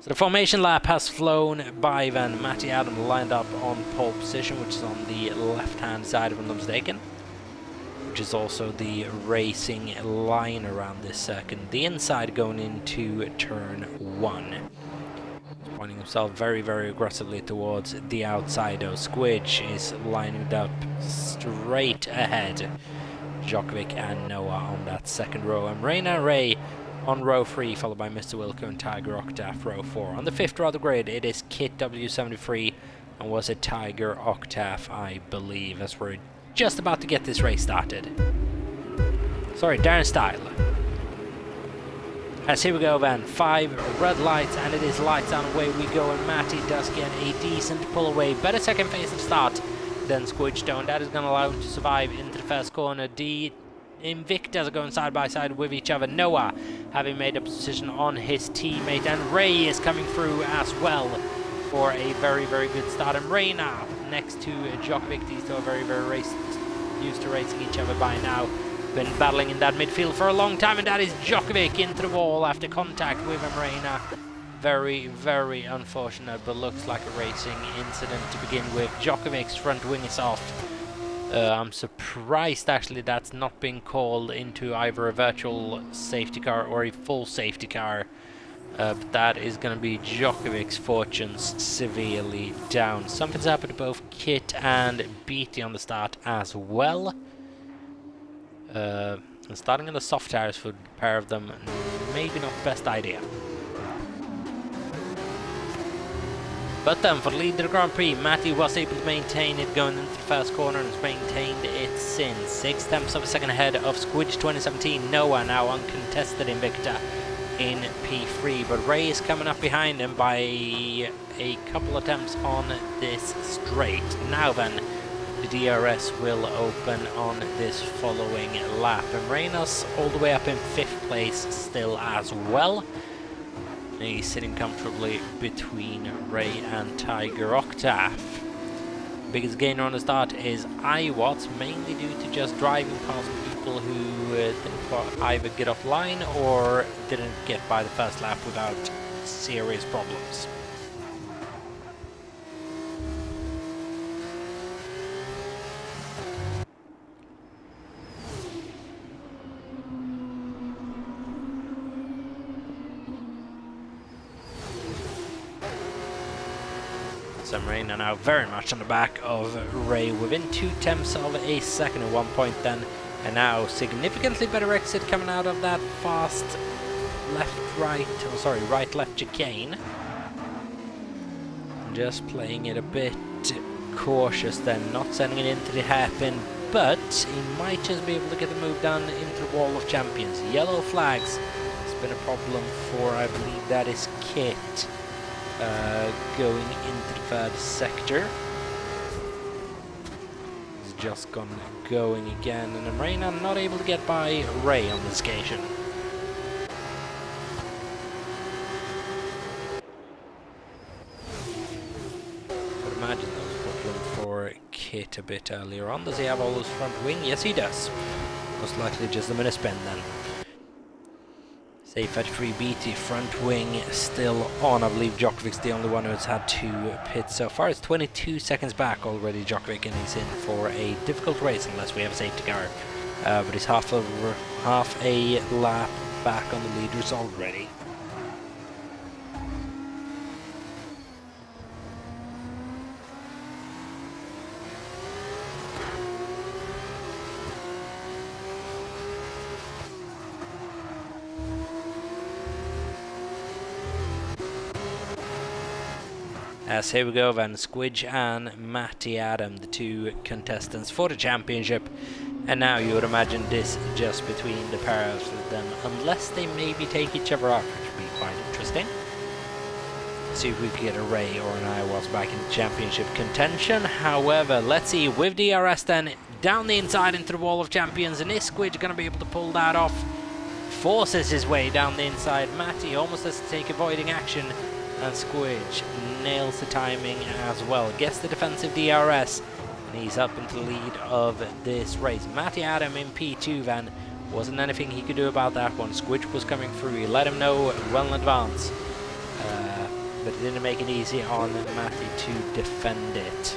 So the formation lap has flown by then. Matty Adam lined up on pole position, which is on the left-hand side, if I'm not mistaken, which is also the racing line around this circuit. The inside going into turn 1. Pointing himself very, very aggressively towards the outside. Squidge is lining up straight ahead. Djokovic and Noah on that second row. And Reina Ray on row 3, followed by Mr. Wilco and Tiger Octave row 4. On the 5th row of the grid, it is Kit W73, and was it Tiger Octave, I believe, as we're just about to get this race started. Sorry, Darren Style. As here we go then, 5 red lights, and it is lights on, away we go, and Matty does get a decent pull away. Better second phase of start than Squidgestone. That is going to allow him to survive into the first corner. The Invictas are going side by side with each other. Noah having made a position on his teammate, and Ray is coming through as well for a very, very good start. And Ray now next to Djokovic. These two are very, very used to racing each other by now. Been battling in that midfield for a long time, and that is Djokovic into the wall after contact with Emreina. Very, very unfortunate, but looks like a racing incident to begin with. Djokovic's front wing is off. I'm surprised actually that's not been called into either a virtual safety car or a full safety car. But that is going to be Djokovic's fortunes severely down. Something's happened to both Kit and Beatty on the start as well. And starting on the soft tires for a pair of them, maybe not the best idea. But then for the lead of the Grand Prix, Matty was able to maintain it going into the first corner and has maintained it since. 6 tenths of a second ahead of Squidge 2017. Noah now uncontested Invicta in P3, but Ray is coming up behind him by a couple attempts on this straight. Now then, the DRS will open on this following lap, and Reyna's all the way up in 5th place still as well. He's sitting comfortably between Ray and Tiger Octave. Biggest gainer on the start is iWatts, mainly due to just driving past people who didn't either get offline or didn't get by the first lap without serious problems. Emreina now very much on the back of Ray within 2 tenths of a second at one point then, and now significantly better exit coming out of that fast right-left chicane. Just playing it a bit cautious then, not sending it into the hairpin, but he might just be able to get the move done into the wall of champions. Yellow flags has been a problem for, I believe that is Kit. Going into the third sector. He's just going again, and Emreina not able to get by Ray on this occasion. I'd imagine that was a problem for Kit a bit earlier on. Does he have all his front wing? Yes, he does. Most likely just a minute spin then. Safe at 3 BT, front wing still on. I believe Djokovic's the only one who's had to pit so far. It's 22 seconds back already, Djokovic, and he's in for a difficult race unless we have a safety car. But he's half a lap back on the leaders already. As here we go then, Squidge and Matty Adam, the 2 contestants for the championship. And now you would imagine this just between the pair of them, unless they maybe take each other out, which would be quite interesting. See if we can get a Ray or an iWatts back in the championship contention. However, let's see, with DRS then, down the inside into the wall of champions, and is Squidge going to be able to pull that off? Forces his way down the inside. Matty almost has to take avoiding action, and Squidge nails the timing as well. Gets the defensive DRS, and he's up into the lead of this race. Matty Adam in P2 then. Wasn't anything he could do about that one. Squidge was coming through. He let him know well in advance. But it didn't make it easy on Matty to defend it.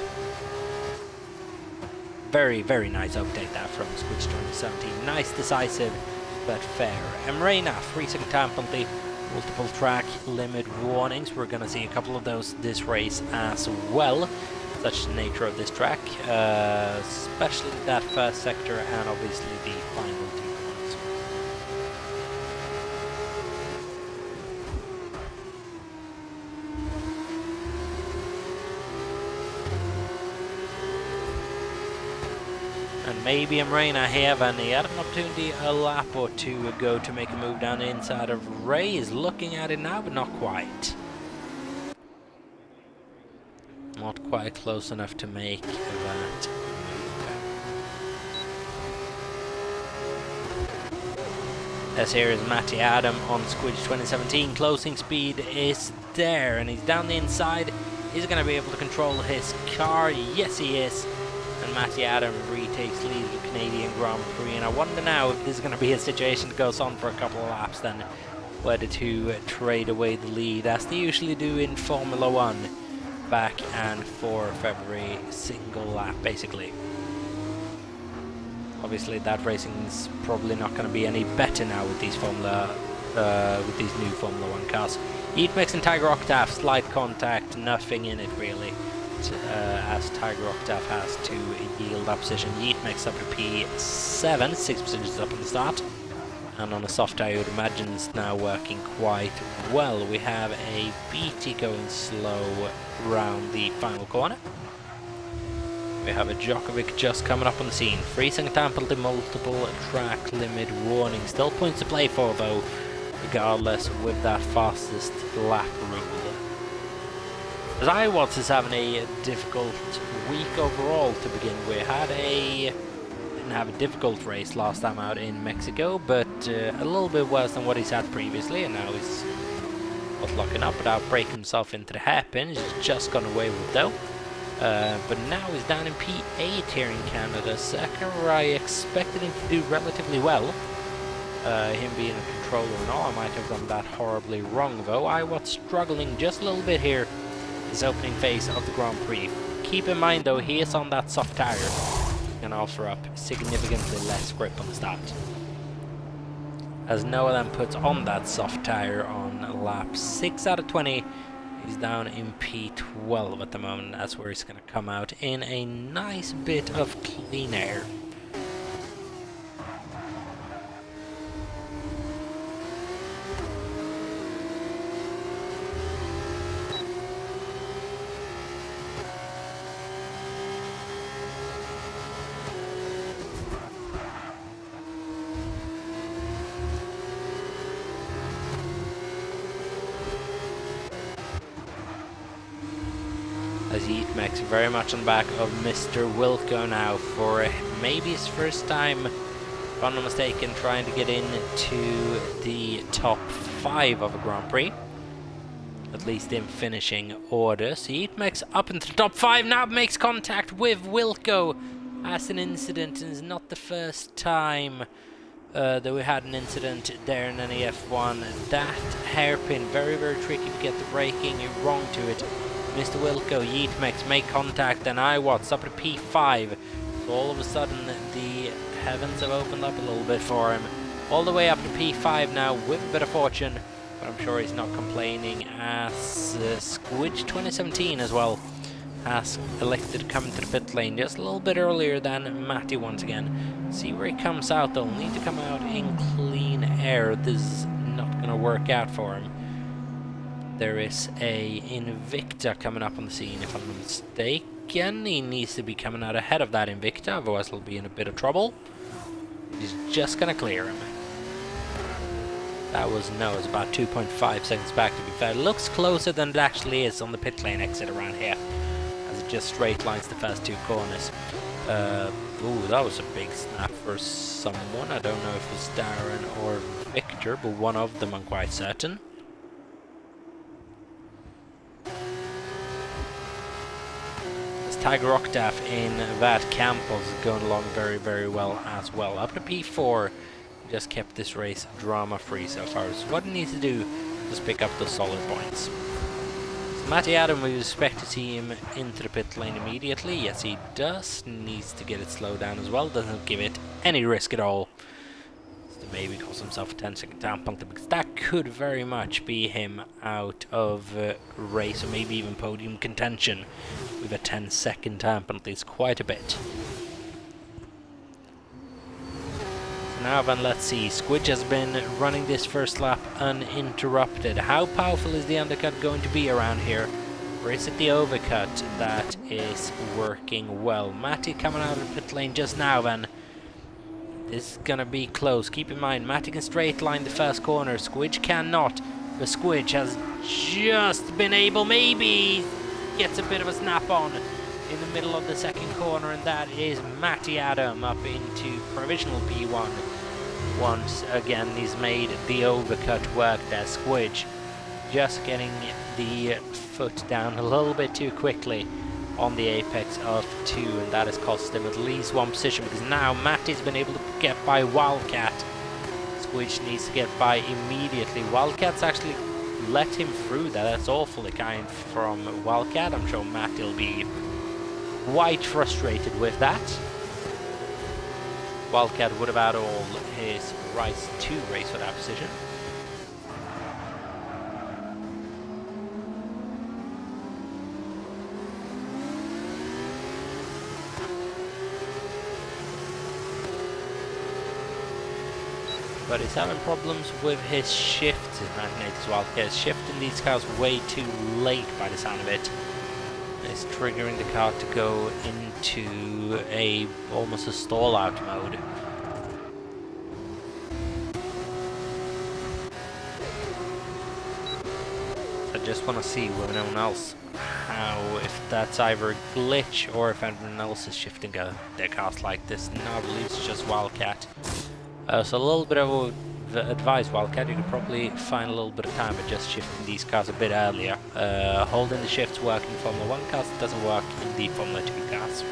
Very, very nice update there from Squidge 2017. Nice, decisive, but fair. Emreina, 3-second time penalty. Multiple track limit warnings. We're going to see a couple of those this race as well. Such the nature of this track, especially that first sector and obviously the final 2 corners. And maybe I'm Reina here, and he had an opportunity a lap or two ago to make a move down the inside of Ray. Is looking at it now, but not quite. Not quite close enough to make that. As here is Matty Adam on Squidge 2017. Closing speed is there, and he's down the inside. Is going to be able to control his car? Yes, he is. And Matty Adam retakes lead of the Canadian Grand Prix. And I wonder now if this is going to be a situation that goes on for a couple of laps, then whether to trade away the lead, as they usually do in Formula 1, back and forth every single lap, basically. Obviously, that racing's probably not going to be any better now with these new Formula 1 cars. Heatmix and Tiger Octave, slight contact, nothing in it really, as Tiger Octave has to yield up position. Heatmix up to P7, 6 positions up on the start, and on a soft I would imagine it's now working quite well. We have a BT going slow round the final corner. We have a Djokovic just coming up on the scene. Freezing time penalty, multiple track limit warning. Still points to play for though, regardless, with that fastest lap rule. As Iwatts is having a difficult week overall to begin with. Didn't have a difficult race last time out in Mexico, but a little bit worse than what he's had previously, and now he's not locking up without breaking himself into the hairpin. He's just gone away with though. But now he's down in P8 here in Canada. Second, I expected him to do relatively well. Him being a controller and all, I might have done that horribly wrong though. I was struggling just a little bit here, this opening phase of the Grand Prix. Keep in mind though, he is on that soft tire. He can offer up significantly less grip on the start. As Noah then puts on that soft tire on lap 6 out of 20. He's down in P12 at the moment. That's where he's going to come out in a nice bit of clean air. As Heatmax very much on the back of Mr. Wilco now for maybe his first time, if I'm not mistaken, trying to get into the top 5 of a Grand Prix. At least in finishing order. So Heatmax up into the top 5 now, makes contact with Wilco. As an incident, and it's not the first time that we had an incident there in NEF1. That hairpin, very, very tricky to get the braking wrong to it. Mr. Wilco, Yeatmex make contact, and Iwatts up to P5. So all of a sudden, the heavens have opened up a little bit for him. All the way up to P5 now with a bit of fortune, but I'm sure he's not complaining, as Squidge 2017 as well has elected to come into the pit lane just a little bit earlier than Matty once again. See where he comes out though. Need to come out in clean air. This is not going to work out for him. There is a Invicta coming up on the scene, if I'm not mistaken. He needs to be coming out ahead of that Invicta, otherwise he'll be in a bit of trouble. He's just going to clear him. That was, no, it's about 2.5 seconds back to be fair. It looks closer than it actually is on the pit lane exit around here, as it just straight lines the first 2 corners. Ooh, that was a big snap for someone. I don't know if it was Darren or Victor, but one of them I'm quite certain. Tiger Octave in that Campos is going along very, very well as well. Up to P4, just kept this race drama-free so far. So what he needs to do is just pick up those solid points. So Matty Adam, we expect to see him into the pit lane immediately. Yes, he does. Needs to get it slowed down as well. Doesn't give it any risk at all. So maybe cost himself a 10-second time penalty, because that could very much be him out of race, or maybe even podium contention. With a 10-second time penalty, it's quite a bit. So now then, let's see. Squidge has been running this first lap uninterrupted. How powerful is the undercut going to be around here? Or is it the overcut that is working well? Matty coming out of the pit lane just now then. This is gonna be close. Keep in mind, Matty can straight line the first corner. Squidge cannot. But Squidge has just been able, maybe gets a bit of a snap on in the middle of the second corner, and that is Matty Adam up into provisional P1. Once again, he's made the overcut work there. Squidge just getting the foot down a little bit too quickly on the apex of 2, and that has cost him at least 1 position, because now Matty's been able to get by Wildcat. Squidge needs to get by immediately. Wildcat's actually let him through there. That's awfully kind from Wildcat. I'm sure Matty will be quite frustrated with that. Wildcat would have had all his rights to race for that position. But he's having problems with his shifts in 98 as well. He's shifting these cars way too late by the sound of it. It's triggering the car to go into almost a stall out mode. I just want to see with anyone else if that's either a glitch or if anyone else is shifting their cars like this. No, I believe it's just Wildcat. So a little bit of advice, Wildcat, you could probably find a little bit of time by just shifting these cars a bit earlier. Holding the shifts work in Formula 1 cars, doesn't work in the Formula 2 cars.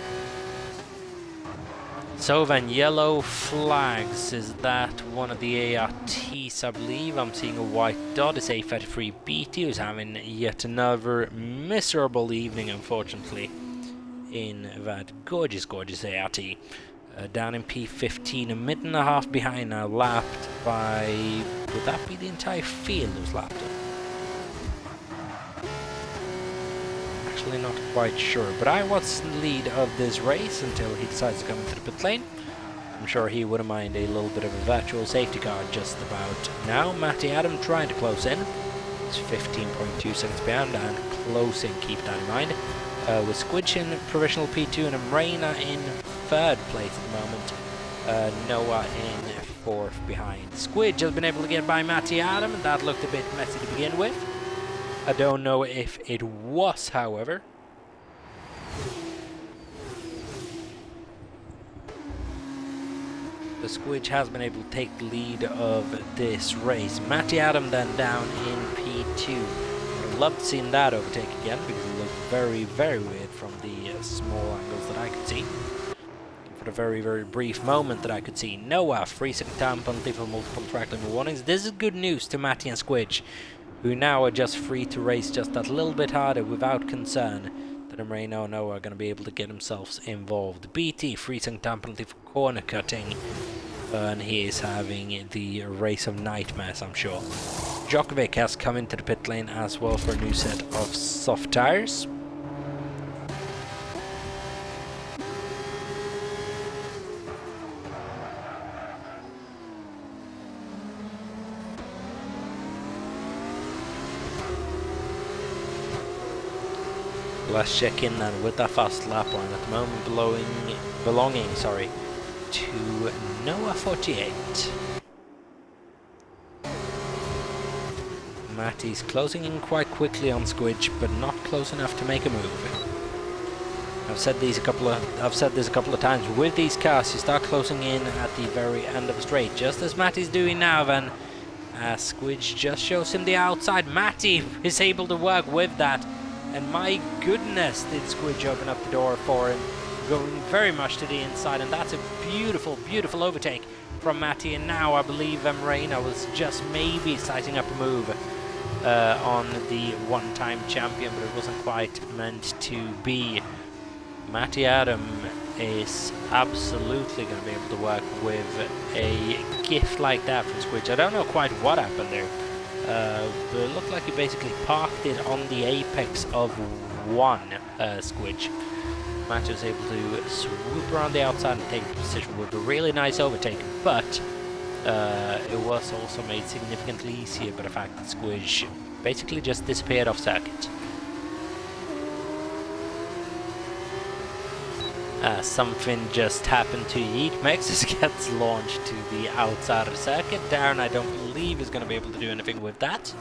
So then, yellow flags, is that one of the ARTs, I believe? I'm seeing a white dot. It's A33BT, who's having yet another miserable evening, unfortunately, in that gorgeous, gorgeous ART. Down in P15, a minute and a half behind now, lapped by, would that be the entire field who's lapped him? Actually not quite sure, but I was in the lead of this race until he decides to come into the pit lane. I'm sure he wouldn't mind a little bit of a virtual safety car just about now. Matty Adam trying to close in. It's 15.2 seconds behind and closing, keep that in mind. With Squidge in provisional P2 and Amrena in 3rd place at the moment. Noah in 4th behind. Squidge has been able to get by Matty Adam, and that looked a bit messy to begin with. I don't know if it was, however. The Squidge has been able to take the lead of this race. Matty Adam then down in P2. I'd love to see that overtake again, because it looked very, very weird from the small angles that I could see. For the very, very brief moment that I could see. Noah, 3-second time penalty for multiple track limit warnings. This is good news to Matty and Squidge, who now are just free to race just that little bit harder without concern that Amrena or Noah are going to be able to get themselves involved. BT, 3-second time penalty for corner cutting. And he is having the race of nightmares, I'm sure. Djokovic has come into the pit lane as well for a new set of soft tires. Let's check in then with that fast lap line at the moment belonging to Noah 48. Matty's closing in quite quickly on Squidge, but not close enough to make a move. I've said this a couple of times. With these cars, you start closing in at the very end of the straight, just as Matty's doing now. Then, as Squidge just shows him the outside, Matty is able to work with that. And my goodness, did Squidge open up the door for him, going very much to the inside, and that's a beautiful, beautiful overtake from Matty. And now I believe Amrena was just maybe sizing up a move on the one-time champion, but it wasn't quite meant to be. Matty Adam is absolutely going to be able to work with a gift like that from Squidge. I don't know quite what happened there. But it looked like he basically parked it on the apex of 1 Squidge. Match was able to swoop around the outside and take the position with a really nice overtake, but it was also made significantly easier by the fact that Squidge basically just disappeared off circuit. Something just happened to Yeetmex as it gets launched to the outside of the circuit. Darren, I don't believe, is going to be able to do anything with that.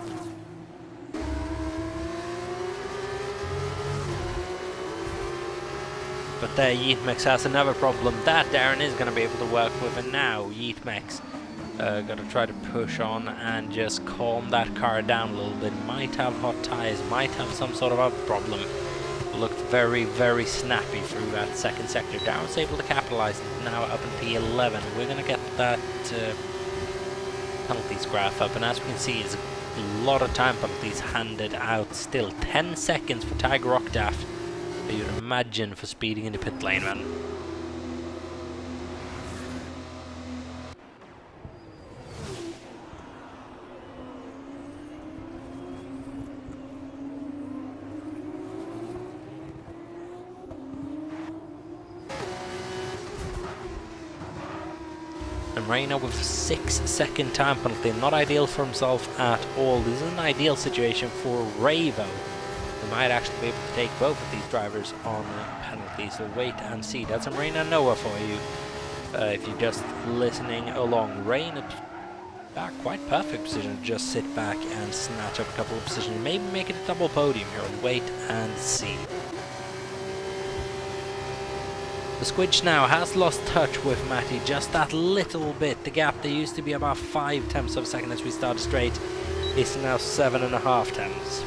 But there, Yeetmex has another problem that Darren is going to be able to work with, and now Yeetmex got to try to push on and just calm that car down a little bit. Might have hot tires, might have some sort of other problem. Looked very, very snappy through that second sector. Darren's able to capitalize now up in P11. We're going to get that penalties graph up, and as we can see, it's a lot of time penalties handed out still. 10 seconds for Tiger Octave. You'd imagine for speeding in the pit lane, man. And Reina with a 6-second time penalty, not ideal for himself at all. This is an ideal situation for Ravo. We might actually be able to take both of these drivers on penalties, so wait and see. That's a Reina Noah for you. If you're just listening along, Reina, quite perfect position to just sit back and snatch up a couple of positions. Maybe make it a double podium here. Wait and see. The Squidge now has lost touch with Matty just that little bit. The gap that used to be about 5 tenths of a second as we started straight is now 7.5 tenths.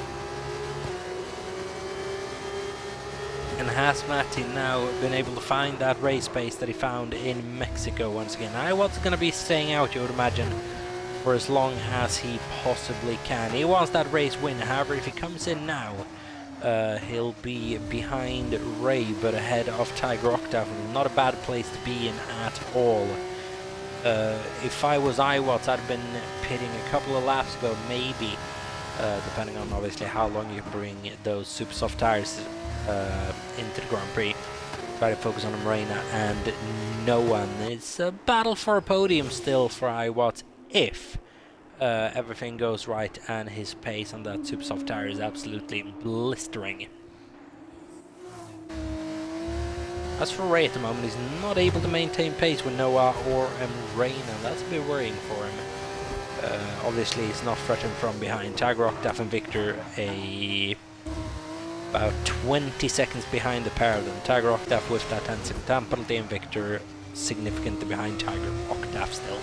And has Matty now been able to find that race pace that he found in Mexico once again? I was going to be staying out, you would imagine, for as long as he possibly can. He wants that race win. However, if he comes in now, he'll be behind Ray, but ahead of Tiger Octave. Not a bad place to be in at all. If I was Iwatts, I'd have been pitting a couple of laps ago, maybe, depending on obviously how long you bring those super soft tires into the Grand Prix. Try to focus on Marina and no one. It's a battle for a podium still for Iwatts if everything goes right and his pace on that super soft tire is absolutely blistering. As for Ray at the moment, he's not able to maintain pace with Noah or Reina. That's a bit worrying for him. Obviously, he's not threatened from behind. Tiger Octave and Victor about 20 seconds behind the pair of them. Tiger Octave with that 10-second time penalty, and Victor significantly behind Tiger Octave still.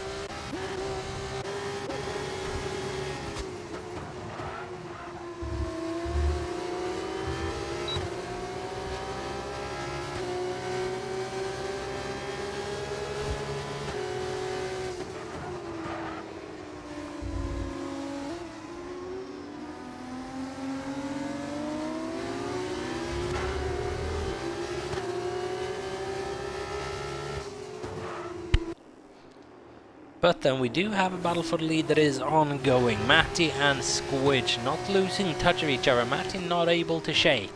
But then we do have a battle for the lead that is ongoing. Matty and Squidge not losing touch of each other. Matty not able to shake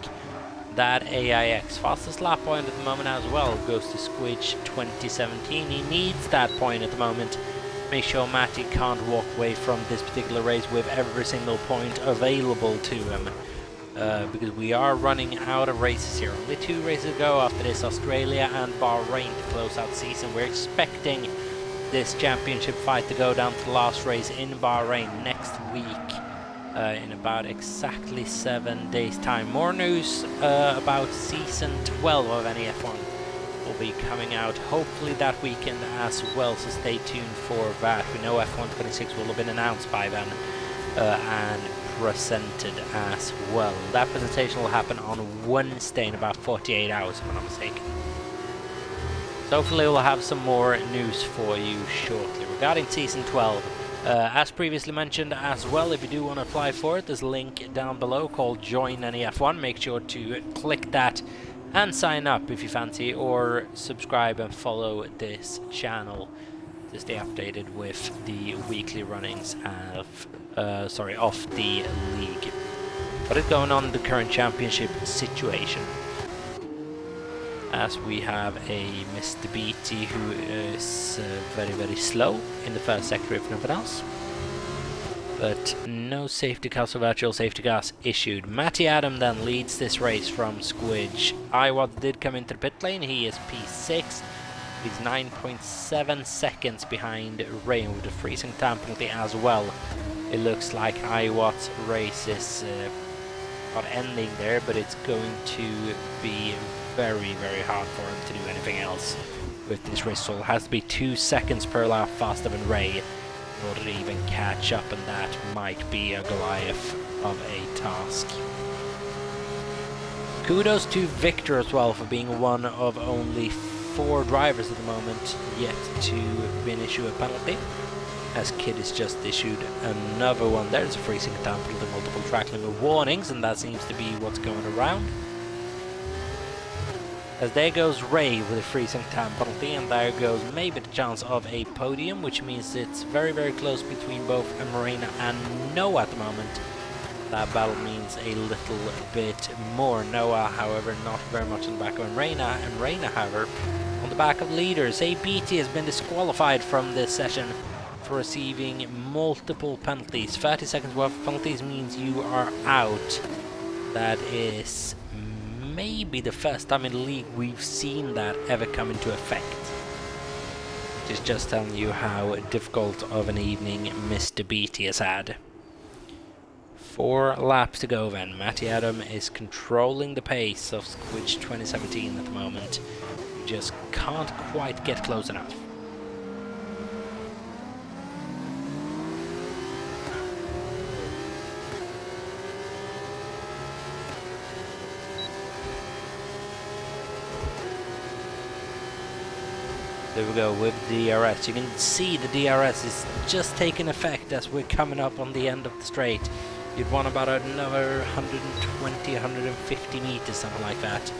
that AIX. Fastest lap point at the moment as well goes to Squidge 2017. He needs that point at the moment. Make sure Matty can't walk away from this particular race with every single point available to him. Because we are running out of races here. Only 2 races to go after this, Australia and Bahrain, to close out the season. We're expecting this championship fight to go down to the last race in Bahrain next week, in about exactly 7 days time. More news about season 12 of NEF1 will be coming out hopefully that weekend as well, so stay tuned for that. We know F1 26 will have been announced by then and presented as well. That presentation will happen on Wednesday in about 48 hours, if I'm not mistaken. So hopefully we'll have some more news for you shortly regarding Season 12. As previously mentioned as well, if you do want to apply for it, there's a link down below called Join NEF1. Make sure to click that and sign up if you fancy, or subscribe and follow this channel to stay updated with the weekly runnings of the league. What is going on in the current championship situation? As we have a Mr. BT who is very, very slow in the first sector, if nothing else. but no safety cars or virtual safety cars issued. Matty Adam then leads this race from Squidge. Iwat did come into the pit lane, he is P6. He's 9.7 seconds behind Ray with a freezing time penalty as well. It looks like Iwat's race is not ending there, but it's going to be very, very hard for him to do anything else with this race. So it has to be 2 seconds per lap faster than Ray in order to even catch up, and that might be a Goliath of a task. Kudos to Victor as well for being one of only 4 drivers at the moment yet to been issued a penalty, as Kid has just issued another one. There's a freezing time penalty, multiple track limit warnings, and that seems to be what's going around. As there goes Ray with a freezing time penalty, and there goes maybe the chance of a podium, which means it's very, very close between both Marina and Noah at the moment. That battle means a little bit more. Noah, however, not very much on the back of Marina, and Marina, however, on the back of leaders. ABT has been disqualified from this session for receiving multiple penalties. 30 seconds worth of penalties means you are out. That is maybe the first time in the league we've seen that ever come into effect. Which is just telling you how difficult of an evening Mr. BT has had. 4 laps to go then. Matty Adam is controlling the pace of Squidge 2017 at the moment. You just can't quite get close enough. There we go with DRS. You can see the DRS is just taking effect as we're coming up on the end of the straight. You'd want about another 120, 150 meters, something like that,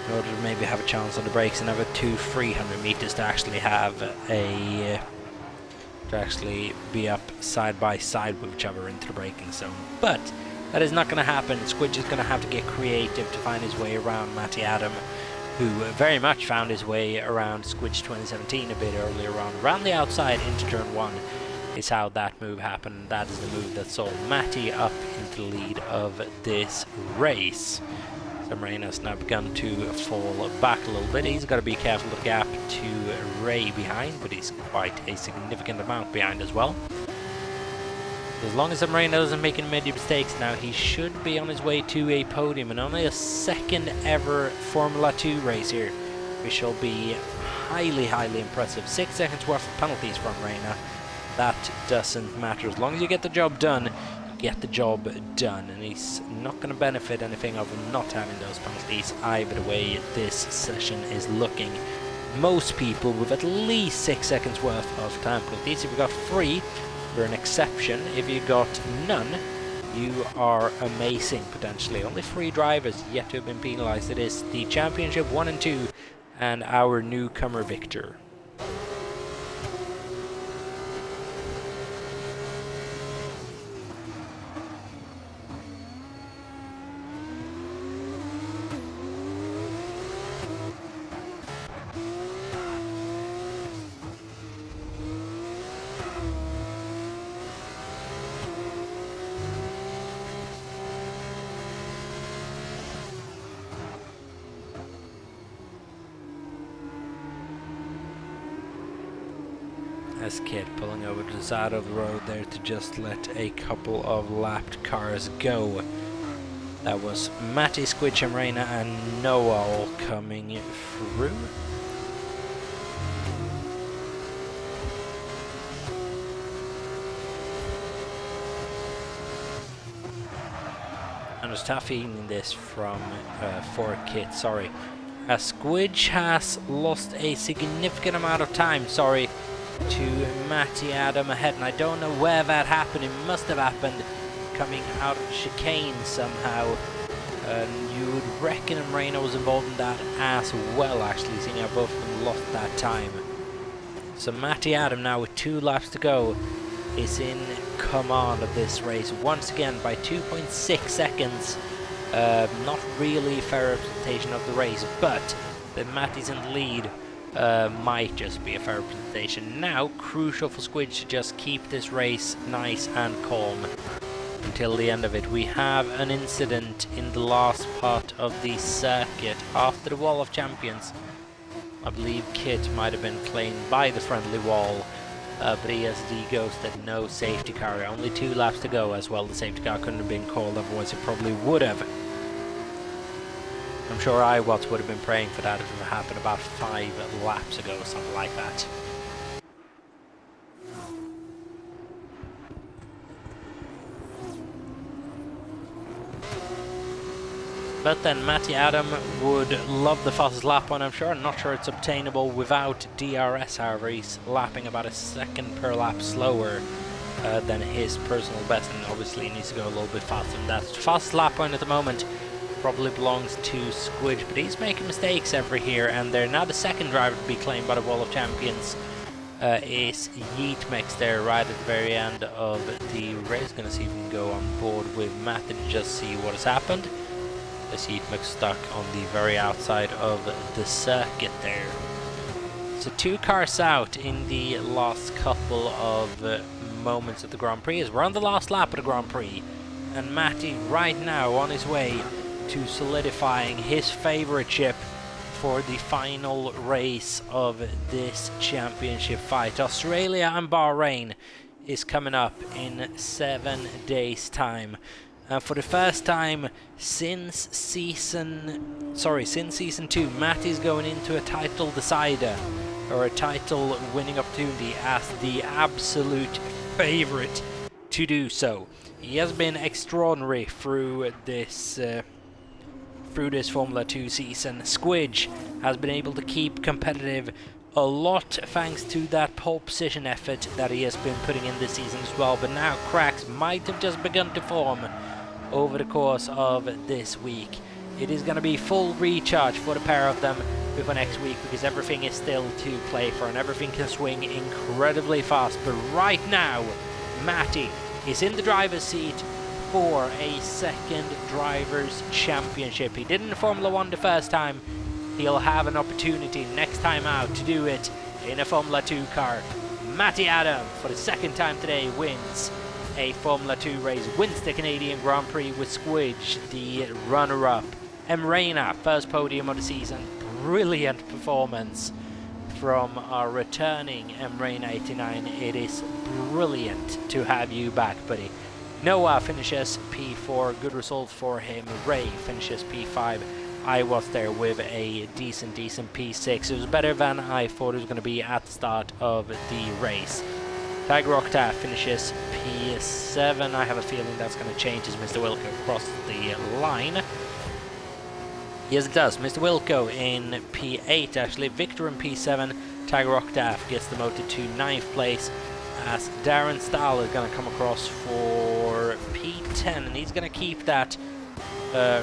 in order to maybe have a chance on the brakes. Another 200-300 meters to actually have a to actually be up side by side with each other into the braking zone. But that is not going to happen. Squidge is going to have to get creative to find his way around Matty Adam, who very much found his way around Squidge 2017 a bit earlier on. Around the outside into turn 1 is how that move happened. That is the move that saw Matty up into the lead of this race. So Marina's now begun to fall back a little bit. He's got to be careful of the gap to Ray behind, but he's quite a significant amount behind as well. As long as Marina doesn't make any major mistakes now, he should be on his way to a podium, and only a second ever Formula 2 race here, which shall be highly, highly impressive. 6 seconds worth of penalties from Marina. That doesn't matter. As long as you get the job done, you get the job done, and he's not going to benefit anything of not having those penalties either the way this session is looking. Most people with at least 6 seconds worth of time penalties. If you've got 3, you're an exception. If you got none, you are amazing potentially. Only 3 drivers yet to have been penalized. It is the Championship 1 and 2 and our newcomer Victor. As Kid pulling over to the side of the road there to just let a couple of lapped cars go. That was Matty, Squidge, and Marina, and Noah all coming through. And it's tough eating this from for Kid, sorry. Squidge has lost a significant amount of time, sorry, to Matty Adam ahead, and I don't know where that happened. It must have happened coming out of the chicane somehow. You would reckon Marina was involved in that as well, actually, seeing how both of them lost that time. So Matty Adam now with 2 laps to go is in command of this race once again by 2.6 seconds. Not really a fair representation of the race, but Matty's in the lead might just be a fair representation. Now, crucial for Squidge to just keep this race nice and calm until the end of it. We have an incident in the last part of the circuit after the Wall of Champions. I believe Kit might have been claimed by the friendly wall, but ESD ghosted, no safety car. Only 2 laps to go as well. The safety car couldn't have been called, otherwise it probably would have. I'm sure iWatts would have been praying for that if it happened about 5 laps ago, something like that. But then Matty Adam would love the fastest lap one, I'm sure. I'm not sure it's obtainable without DRS, however. He's lapping about a second per lap slower than his personal best, and obviously he needs to go a little bit faster than that. The fastest lap one at the moment probably belongs to Squidge, but he's making mistakes every here and there. Now the second driver to be claimed by the Wall of Champions is Yeetmix there right at the very end of the race. Gonna see if we can go on board with Matt and just see what has happened. This Yeetmix stuck on the very outside of the circuit there. So 2 cars out in the last couple of moments of the Grand Prix as we're on the last lap of the Grand Prix, and Matty right now on his way to solidifying his favourite ship for the final race of this championship fight. Australia and Bahrain is coming up in 7 days' time. For the first time since season 2, Matty's going into a title decider, or a title winning opportunity, as the absolute favourite to do so. He has been extraordinary through this Formula 2 season. Squidge has been able to keep competitive a lot thanks to that pole position effort that he has been putting in this season as well, but now cracks might have just begun to form over the course of this week. It is going to be full recharge for the pair of them before next week, because everything is still to play for and everything can swing incredibly fast. But right now, Matty is in the driver's seat for a second Drivers' Championship. He did in Formula 1 the first time. He'll have an opportunity next time out to do it in a Formula 2 car. Matty Adam, for the second time today, wins a Formula 2 race, wins the Canadian Grand Prix with Squidge, the runner-up. Emreina, first podium of the season. Brilliant performance from our returning Emreina 89. It is brilliant to have you back, buddy. Noah finishes P4, good result for him. Ray finishes P5. I was there with a decent P6. It was better than I thought it was going to be at the start of the race. Tiger Octave finishes P7. I have a feeling that's going to change as Mr. Wilco crosses the line. Yes, it does. Mr. Wilco in P8, actually. Victor in P7. Tiger Octave gets demoted to 9th place, as Darren Stahl is going to come across for P10, and he's going to keep that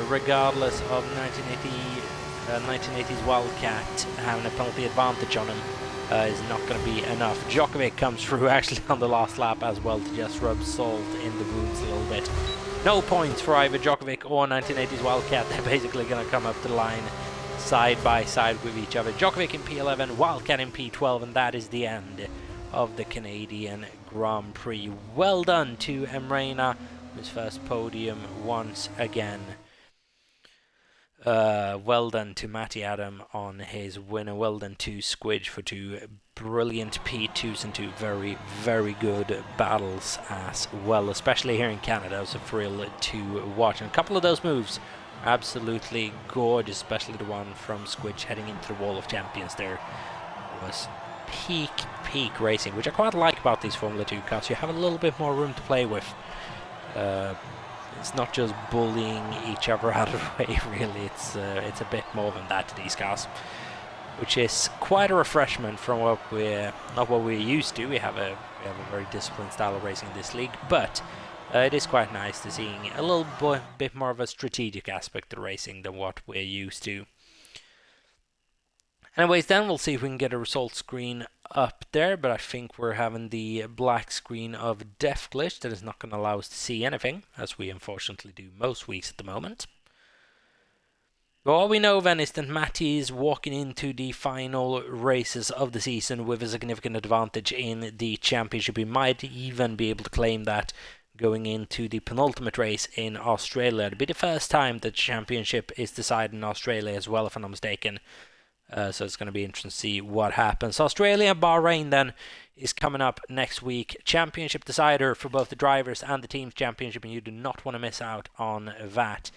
regardless of 1980's Wildcat having a penalty advantage on him. Is not going to be enough. Djokovic comes through actually on the last lap as well to just rub salt in the wounds a little bit. No points for either Djokovic or 1980's Wildcat. They're basically going to come up the line side by side with each other. Djokovic in P11, Wildcat in P12, and that is the end of the Canadian Grand Prix. Well done to Emreina, his first podium once again. Well done to Matty Adam on his winner. Well done to Squidge for 2 brilliant P2s and 2 very, very good battles as well, especially here in Canada. It was a thrill to watch. And a couple of those moves are absolutely gorgeous, especially the one from Squidge heading into the Wall of Champions there. Was peak racing, which I quite like about these Formula 2 cars. You have a little bit more room to play with. It's not just bullying each other out of the way, really. It's a bit more than that to these cars, which is quite a refreshment from what we're used to. We have a very disciplined style of racing in this league, but it is quite nice to seeing a little bit more of a strategic aspect to racing than what we're used to. Anyways, then we'll see if we can get a result screen up there, but I think we're having the black screen of Death Glitch that is not going to allow us to see anything, as we unfortunately do most weeks at the moment. But all we know then is that Matty is walking into the final races of the season with a significant advantage in the championship. He might even be able to claim that going into the penultimate race in Australia. It'll be the first time that the championship is decided in Australia as well, if I'm not mistaken. So it's going to be interesting to see what happens. Australia and Bahrain then is coming up next week. Championship decider for both the drivers and the team's championship, and you do not want to miss out on that.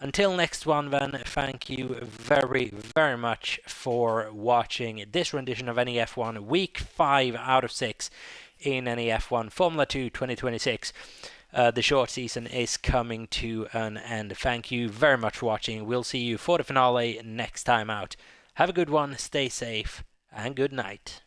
Until next one then, thank you very, very much for watching this rendition of NEF1, week 5 out of 6 in NEF1 Formula 2 2026. The short season is coming to an end. Thank you very much for watching. We'll see you for the finale next time out. Have a good one, stay safe, and good night.